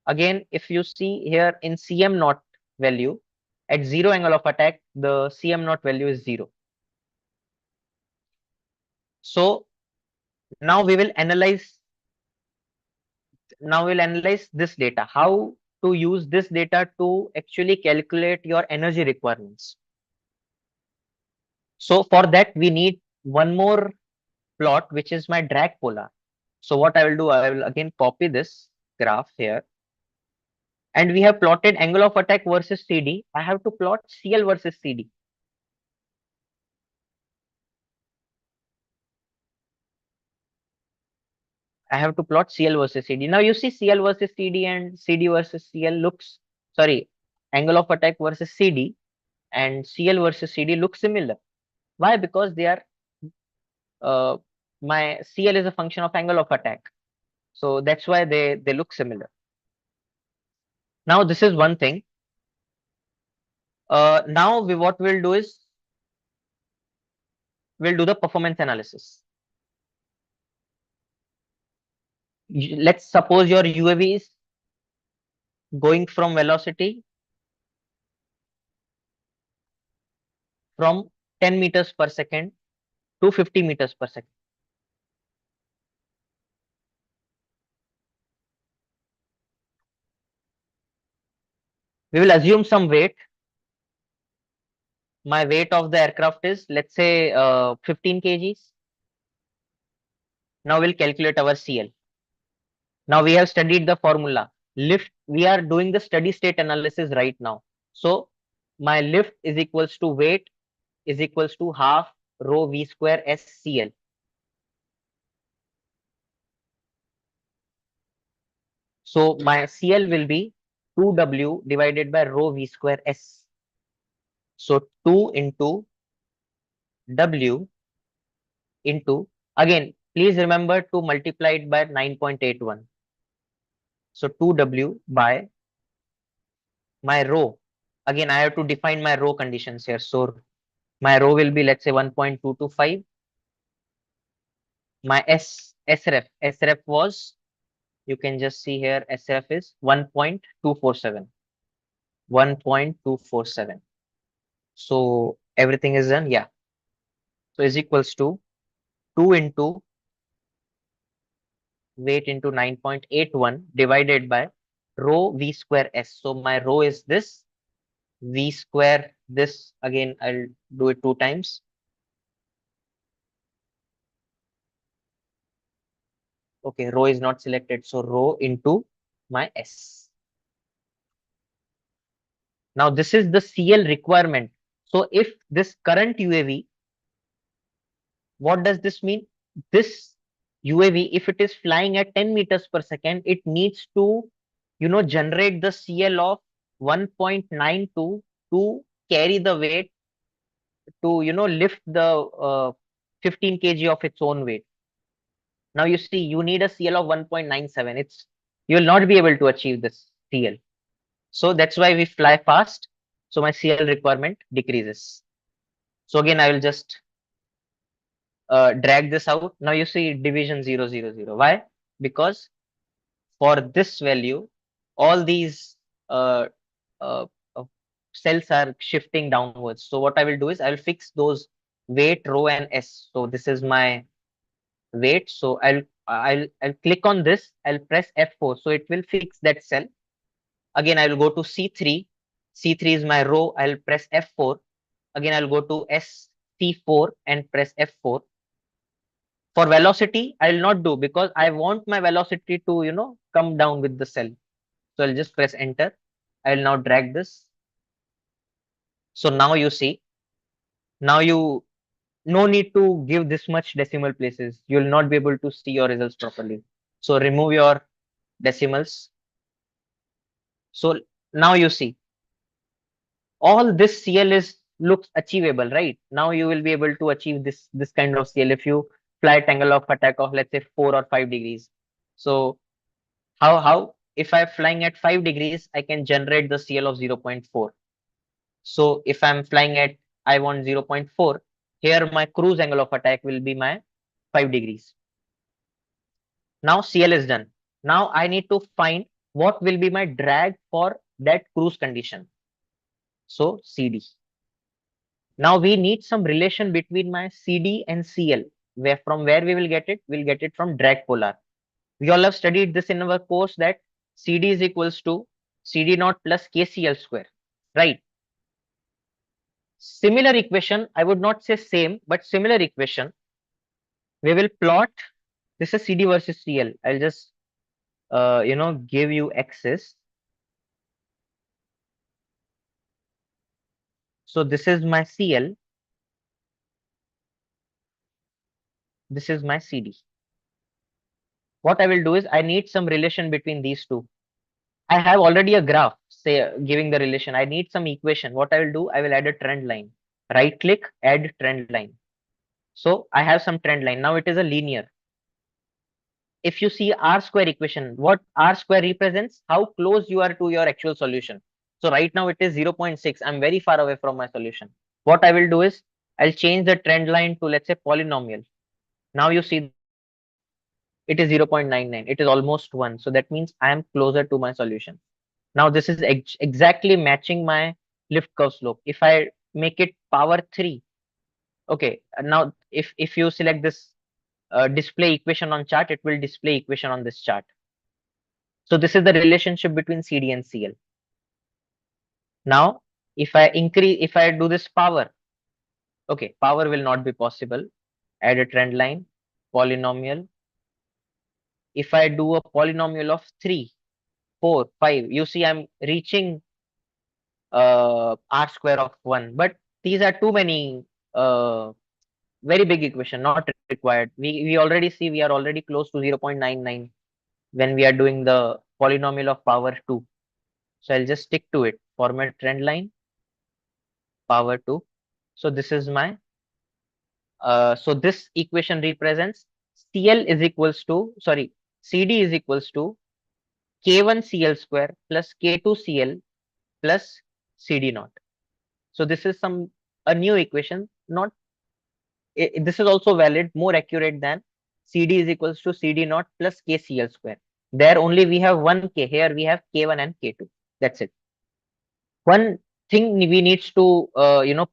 Again, if you see here in CM naught value, at 0 angle of attack, the CM naught value is 0. So now we'll analyze this data, how to use this data to actually calculate your energy requirements. So for that, we need one more plot, which is my drag polar. So what I will do, I will again copy this graph here, and we have plotted angle of attack versus CD. I have to plot CL versus CD. I have to plot CL versus CD. Now you see CL versus CD and CD versus CL looks, sorry, angle of attack versus CD and CL versus CD look similar. Why? Because they are, uh, my CL is a function of angle of attack. So that's why they look similar. Now this is one thing. Now what we'll do is we'll do the performance analysis. Let's suppose your UAV is going from velocity from 10 meters per second to 50 meters per second. We will assume some weight. My weight of the aircraft is, let's say, 15 kgs. Now we'll calculate our CL. Now we have studied the formula. Lift, we are doing the steady state analysis right now. So my lift is equals to weight is equals to half rho V square S CL. So my CL will be 2W divided by rho V square S. So 2 into W into, again, please remember to multiply it by 9.81. So 2W by my rho. Again, I have to define my rho conditions here. So my rho will be, let's say, 1.225. My SREF was, you can just see here, SREF is 1.247. 1.247. So everything is done. Yeah. So is equals to 2 into weight into 9.81 divided by rho V square S. So my rho is this, V square this, again, I'll do it 2 times. Okay, rho is not selected. So rho into my S. Now this is the CL requirement. So if this current UAV, what does this mean? This UAV, if it is flying at 10 meters per second, it needs to, generate the CL of 1.92 to carry the weight to, lift the 15 kg of its own weight. Now you see, you need a CL of 1.97. You will not be able to achieve this CL. So that's why we fly fast. So my CL requirement decreases. So again, I will just drag this out. Now you see division 0, 0, 0. Why? Because for this value, all these uh, uh, uh, cells are shifting downwards. So what I will do is I will fix those weight, rho, and S. So this is my weight. So I'll click on this. I'll press F4. So it will fix that cell. Again, I will go to C3. C3 is my rho. I'll press F4. Again, I'll go to SC4 and press F4. For velocity, I will not do because I want my velocity to, come down with the cell. So I'll just press enter. I will now drag this. So now you see, now no need to give this much decimal places. You will not be able to see your results properly. So remove your decimals. So now you see, all this CL is looks achievable, right? Now you will be able to achieve this kind of CL if you fly at angle of attack of, let's say, 4 or 5 degrees. So how if I'm flying at 5 degrees, I can generate the CL of 0.4. So if I'm flying at, I want 0.4, here my cruise angle of attack will be my 5 degrees. Now CL is done. Now I need to find what will be my drag for that cruise condition. So CD. Now we need some relation between my CD and CL. Where from where we will get it? We'll get it from drag polar. We all have studied this in our course that CD is equals to CD naught plus KCL square, right? Similar equation, I would not say same, but similar equation. We will plot. This is CD versus CL. I'll just give you axis. So this is my CL. This is my CD. What I will do is I need some relation between these two. I have already a graph, say giving the relation. I need some equation. What I will do, I will add a trend line. Right click, add trend line. So I have some trend line. Now it is a linear. If you see R square equation, what R square represents, how close you are to your actual solution. So right now it is 0.6. I'm very far away from my solution. What I will do is I'll change the trend line to, let's say, polynomial. Now you see it is 0.99. It is almost 1. So that means I am closer to my solution. Now this is exactly matching my lift curve slope. If I make it power 3, okay, now if you select this display equation on chart, it will display equation on this chart. So this is the relationship between CD and CL. Now if I do this power, okay, power will not be possible. Add a trend line, polynomial. If I do a polynomial of 3, 4, 5, you see I'm reaching R square of 1, but these are too many very big equation, not required. We already see we are already close to 0.99 when we are doing the polynomial of power 2. So I'll just stick to it. Format trend line, power 2. So this is my so this equation represents CL is equals to, sorry, CD is equals to K1 CL square plus K2 CL plus CD naught. So this is a new equation. Not this is also valid, more accurate than CD is equals to CD naught plus KCL square. There only we have one K. Here we have K1 and K2. That's it. One thing we needs to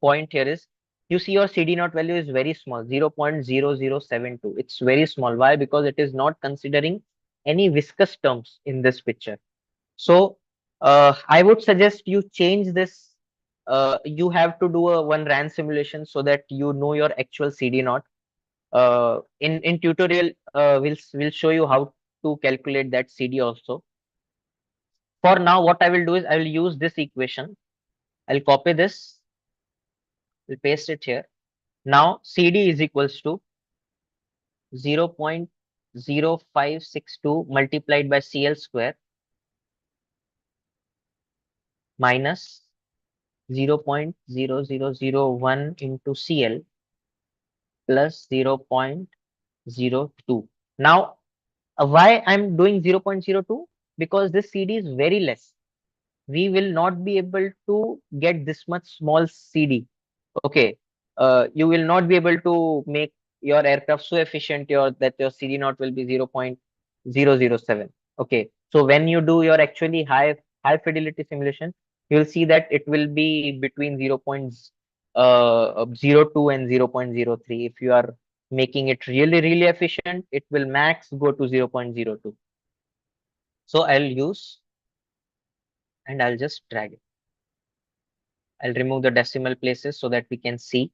point here is, you see your CD naught value is very small, 0.0072. It's very small. Why? Because it is not considering any viscous terms in this picture. So I would suggest you change this. You have to do a one RAN simulation so that you know your actual CD naught. In tutorial, we'll show you how to calculate that CD also. For now, what I will do is I will use this equation. I'll copy this. We'll paste it here. Now CD is equals to 0.0562 multiplied by CL square minus 0.0001 into CL plus 0.02. Now, why I'm doing 0.02? Because this CD is very less. We will not be able to get this much small CD. Okay, you will not be able to make your aircraft so efficient that your CD naught will be 0.007. Okay, so when you do your actually high fidelity simulation, you will see that it will be between 0.02 and 0.03. If you are making it really efficient, it will max go to 0.02. So I'll use and I'll just drag it. I'll remove the decimal places so that we can see.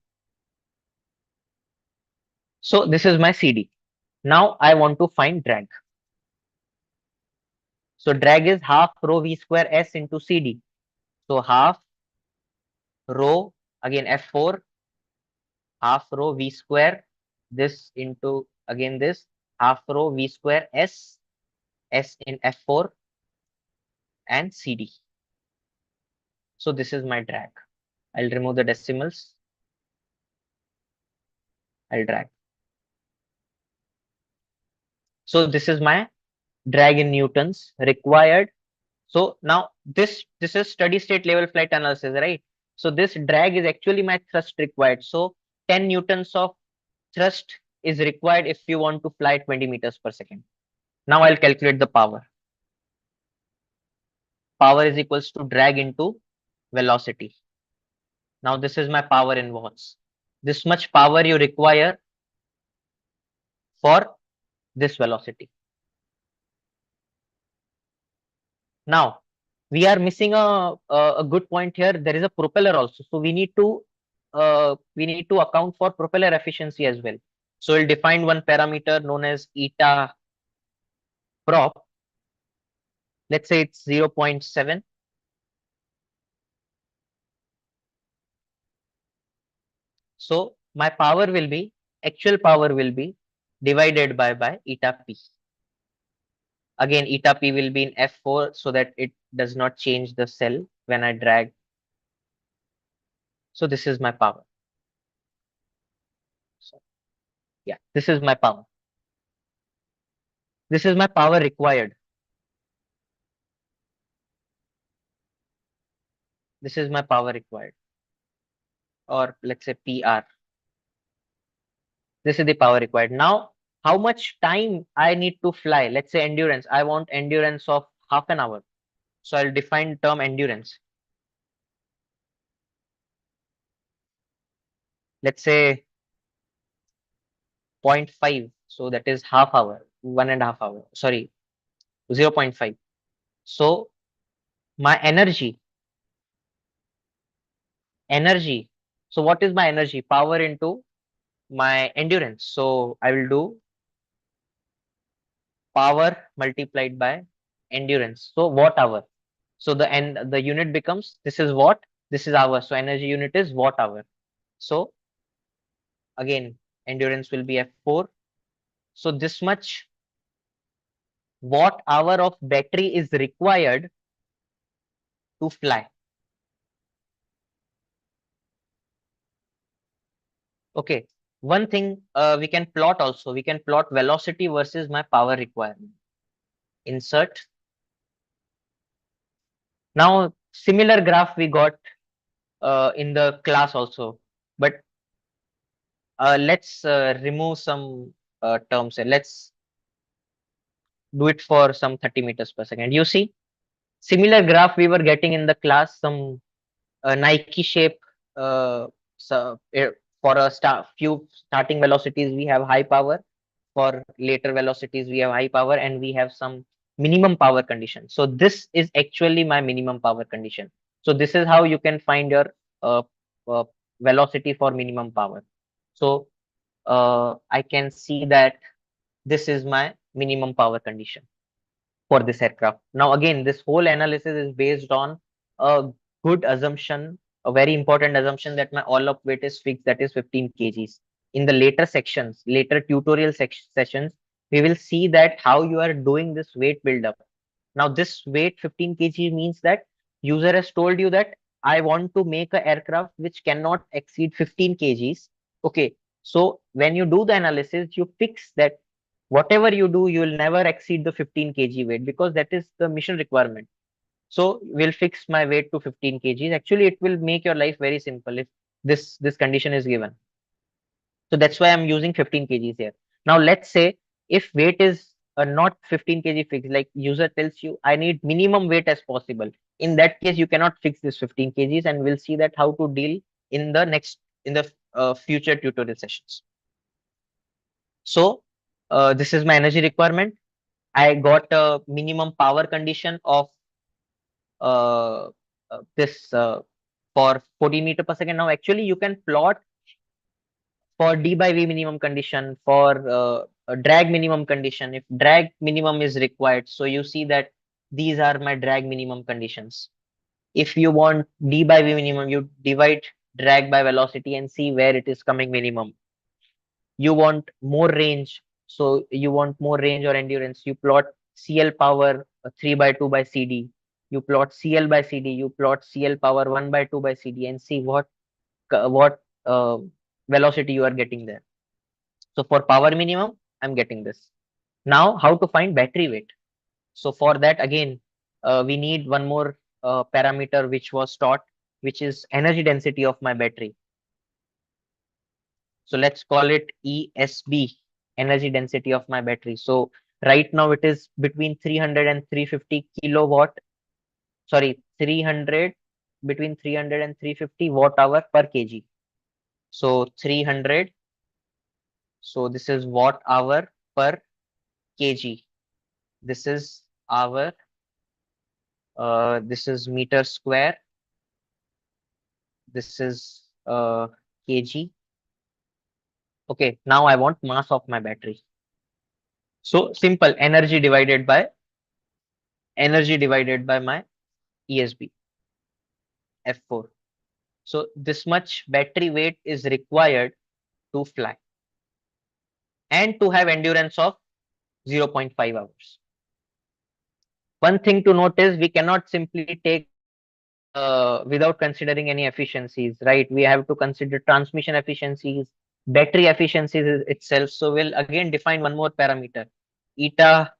So this is my CD. Now I want to find drag. So drag is half rho V square S into CD. So half rho, again F4, half rho V square, this into again this, half rho V square S, S in F4 and CD. So this is my drag. I'll remove the decimals. I'll drag. So this is my drag in newtons required. So now this is steady state level flight analysis, right? So this drag is actually my thrust required. So 10 newtons of thrust is required if you want to fly 20 meters per second. Now I'll calculate the power. Power is equals to drag into velocity. Now this is my power in watts. This much power you require for this velocity. Now we are missing a good point here. There is a propeller also, so we need to account for propeller efficiency as well. So we'll define one parameter known as eta prop. Let's say it's 0.7. So my power will be, actual power will be divided by eta p. Again, eta p will be in F4 so that it does not change the cell when I drag. So this is my power. So yeah, this is my power. This is my power required. This is my power required. Or let's say PR. This is the power required. Now, how much time I need to fly? Let's say endurance. I want endurance of half an hour. So I'll define term endurance. Let's say 0.5. So that is half hour, 1.5 hour. Sorry, 0.5. So my energy. So what is my energy? Power into my endurance. So I will do power multiplied by endurance. So watt hour. So the unit becomes, this is watt, this is hour. So energy unit is watt hour. So again, endurance will be F4. So this much watt hour of battery is required to fly. Okay. One thing we can plot also, we can plot velocity versus my power requirement. Insert. Now, similar graph we got in the class also, but let's remove some terms here. Let's do it for some 30 meters per second. You see, similar graph we were getting in the class, some Nike shape. So for a few starting velocities, we have high power. For later velocities, we have high power, and we have some minimum power condition. So this is actually my minimum power condition. So this is how you can find your uh, uh, velocity for minimum power. So I can see that this is my minimum power condition for this aircraft. Now, again, this whole analysis is based on a good assumption, a very important assumption that my all up weight is fixed, that is 15 kgs. In the later sections, later tutorial sessions, we will see that how you are doing this weight buildup. Now, this weight 15 kg means that user has told you that I want to make an aircraft which cannot exceed 15 kgs. Okay, so when you do the analysis, you fix that whatever you do, you will never exceed the 15 kg weight because that is the mission requirement. So we'll fix my weight to 15 kgs. Actually, it will make your life very simple if this condition is given. So that's why I'm using 15 kgs here. Now let's say if weight is not 15 kg fixed, like user tells you I need minimum weight as possible. In that case, you cannot fix this 15 kgs, and we'll see that how to deal in the future tutorial sessions. So this is my energy requirement. I got a minimum power condition of this for 14 meter per second. Now, actually, you can plot for D by V minimum condition, for a drag minimum condition, if drag minimum is required. So you see that these are my drag minimum conditions. If you want D by V minimum, you divide drag by velocity and see where it is coming minimum. You want more range. So you want more range or endurance. You plot CL power 3 by 2 by CD. you plot CL by CD, you plot CL power 1 by 2 by CD, and see what velocity you are getting there. So for power minimum, I'm getting this. Now, how to find battery weight? So for that, again, we need one more parameter which was taught, which is energy density of my battery. So let's call it ESB, energy density of my battery. So right now it is between 300 and 350 kilowatt, sorry, 300, between 300 and 350 watt hour per kg. So 300, so this is watt hour per kg. This is hour, this is meter square, this is kg. Okay, now I want mass of my battery. So simple, energy divided by my ESB, F4. So this much battery weight is required to fly and to have endurance of 0.5 hours. One thing to note is we cannot simply take without considering any efficiencies, right? We have to consider transmission efficiencies, battery efficiencies itself. So we'll again define one more parameter, eta,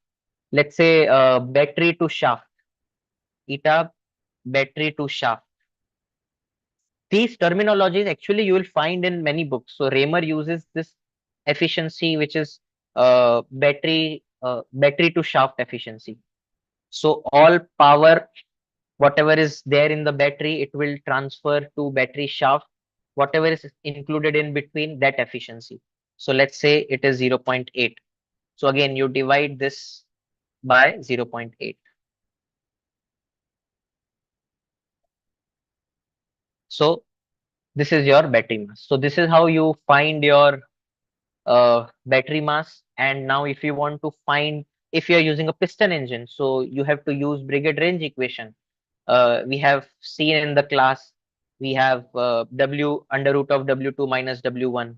let's say battery to shaft, eta battery to shaft. These terminologies actually you will find in many books. So Raymer uses this efficiency, which is battery to shaft efficiency. So all power, whatever is there in the battery, it will transfer to battery shaft, whatever is included in between that efficiency. So let's say it is 0.8. So again, you divide this by 0.8. So this is your battery mass. So this is how you find your battery mass. And now if you want to find, if you're using a piston engine, so you have to use brigade range equation. We have seen in the class, we have W under root of W2 minus W1,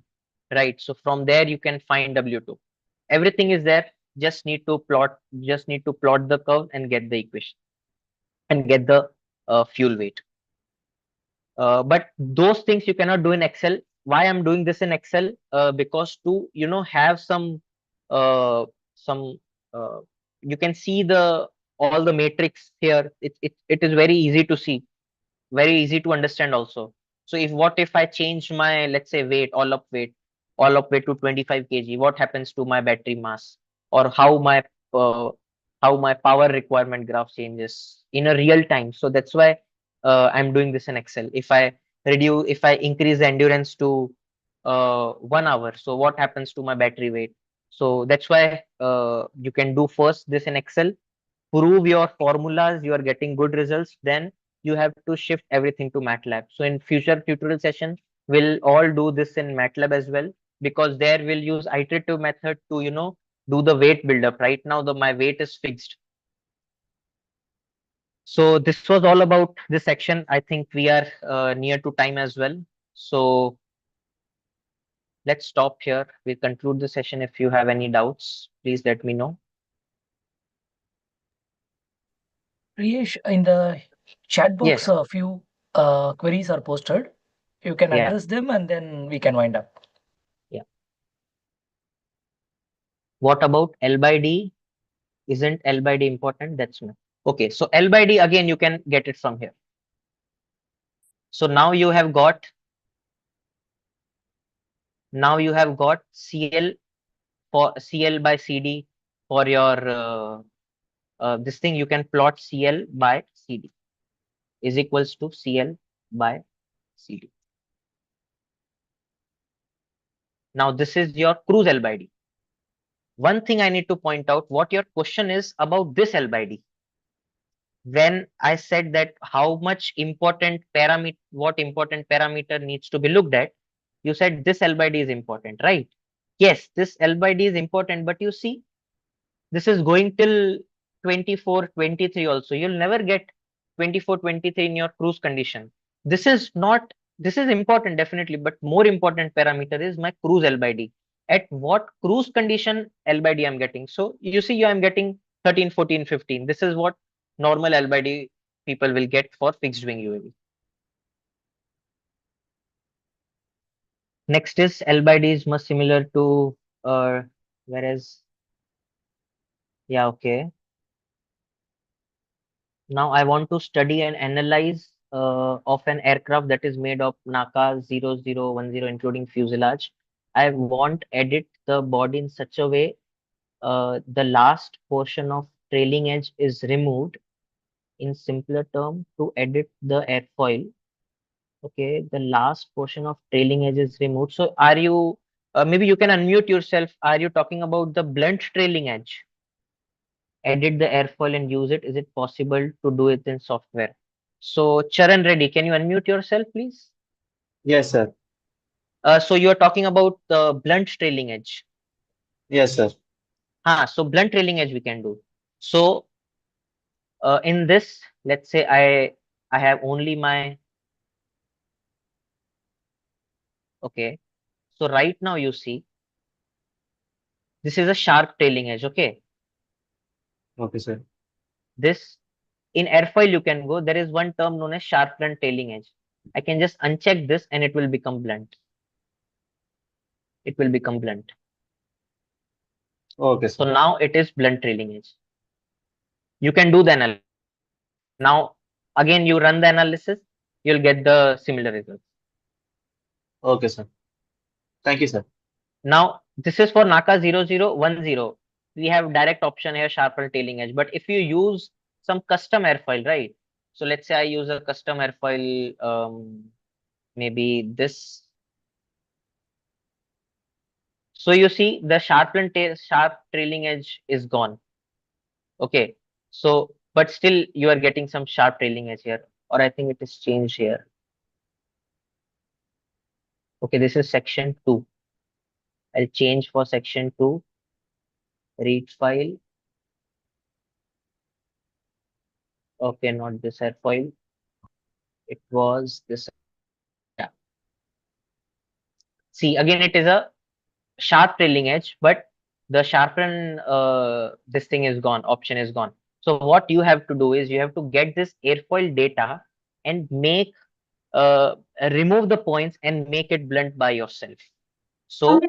right? So from there you can find W2. Everything is there. Just need to plot the curve and get the equation and get the fuel weight. But those things you cannot do in Excel. Why I'm doing this in Excel? Because to have uh, some you can see the all the matrix here. It is very easy to see, very easy to understand also. So what if I change my, let's say, weight, all up weight to 25 kg? What happens to my battery mass, or uh, how my power requirement graph changes in a real time? So that's why I'm doing this in Excel. If I increase the endurance to 1 hour, so what happens to my battery weight? So that's why you can do first this in Excel, prove your formulas, you are getting good results, then you have to shift everything to MATLAB. So in future tutorial session, we'll all do this in MATLAB as well, because there we'll use iterative method to do the weight buildup. Right now my weight is fixed. So this was all about this section. I think we are near to time as well. So let's stop here. We'll conclude the session. If you have any doubts, please let me know. Priyesh, in the chat box, Yes. a few queries are posted. You can Yeah. address them and then we can wind up. Yeah. What about L by D? Isn't L by D important? That's no. Okay, so L by D, again, you can get it from here. So now you have got CL for CL by CD for your this thing. You can plot CL by CD is equals to CL by CD. Now this is your cruise L by D. One thing I need to point out, what your question is about this L by D. When I said that how much important parameter, what important parameter needs to be looked at, you said this L by D is important, right? Yes, this L by D is important, but you see, this is going till 24, 23 also. You'll never get 24, 23 in your cruise condition. This is not, this is important definitely, but more important parameter is my cruise L by D. At what cruise condition L by D I'm getting? So you see, I'm getting 13, 14, 15. This is what normal L by D people will get for fixed wing UAV. Next is L by D is much similar to whereas okay. Now I want to study and analyze of an aircraft that is made of NACA 0010 including fuselage. I want edit the body in such a way the last portion of trailing edge is removed. In simpler term, to edit the airfoil, okay, the last portion of trailing edge is removed. So are you, maybe you can unmute yourself. Are you talking about the blunt trailing edge? Edit the airfoil and use it. Is it possible to do it in software? So Charan Reddy, can you unmute yourself, please? Yes, sir. So you're talking about the blunt trailing edge. Yes, sir. So blunt trailing edge we can do. So in this, let's say I have only my, okay. So right now you see this is a sharp trailing edge. Okay, Okay, sir. this in airfoil you can go. There is one term known as sharp blunt trailing edge. I can just uncheck this and it will become blunt. It will become blunt. Okay, So sir. now it is blunt trailing edge. You can do the analysis. Now again you run the analysis, you'll get the similar results. Okay, sir. Thank you, sir. Now this is for NACA 0010. We have direct option here, sharper tailing edge. But if you use some custom airfoil, right? So let's say I use a custom airfoil, maybe this. So you see the sharp trailing edge is gone. Okay. So but still you are getting some sharp trailing edge here, or I think it is changed here. Okay, this is section 2. I'll change for section 2. Read file. Okay, not this airfoil. It was this. Yeah. See, again, it is a sharp trailing edge, but the sharpen this thing is gone, option is gone. So what you have to do is you have to get this airfoil data and make remove the points and make it blunt by yourself. So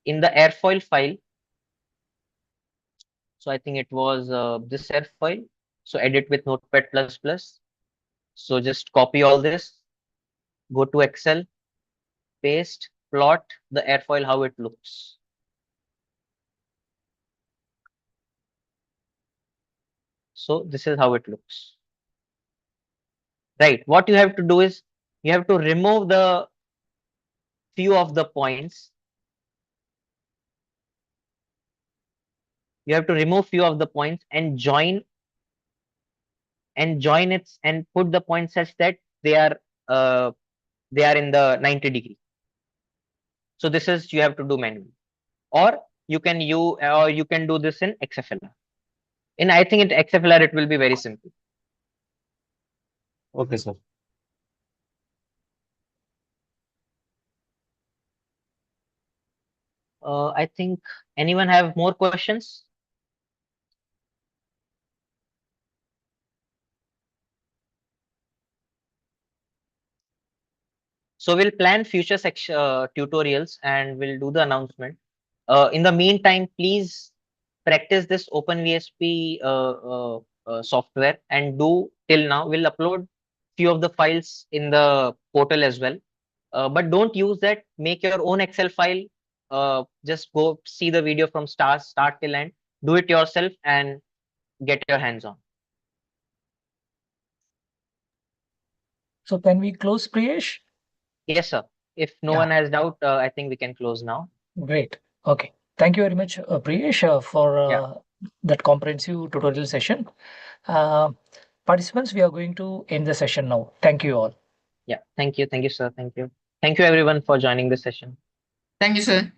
in the airfoil file, so I think it was this airfoil. So edit with Notepad++. So just copy all this, go to Excel, paste, plot the airfoil how it looks. So this is how it looks. Right. What you have to do is you have to remove the few of the points. You have to remove few of the points and join it and put the points such that they are in the 90 degree. So this is you have to do manually, or you can do this in XFLR. I think in XFLR it will be very simple. Okay, sir. I think anyone have more questions? So we'll plan future tutorials and we'll do the announcement. In the meantime, please practice this OpenVSP software and do till now. We'll upload few of the files in the portal as well. But don't use that. Make your own Excel file. Just go see the video from start till end. Do it yourself and get your hands on. So can we close, Priyesh? Yes, sir. If no Yeah. one has doubt, I think we can close now. Great. Okay. Thank you very much, Priyesh, for Yeah. that comprehensive tutorial session. Participants, we are going to end the session now. Thank you all. Yeah. Thank you. Thank you, sir. Thank you. Thank you, everyone, for joining this session. Thank you, sir.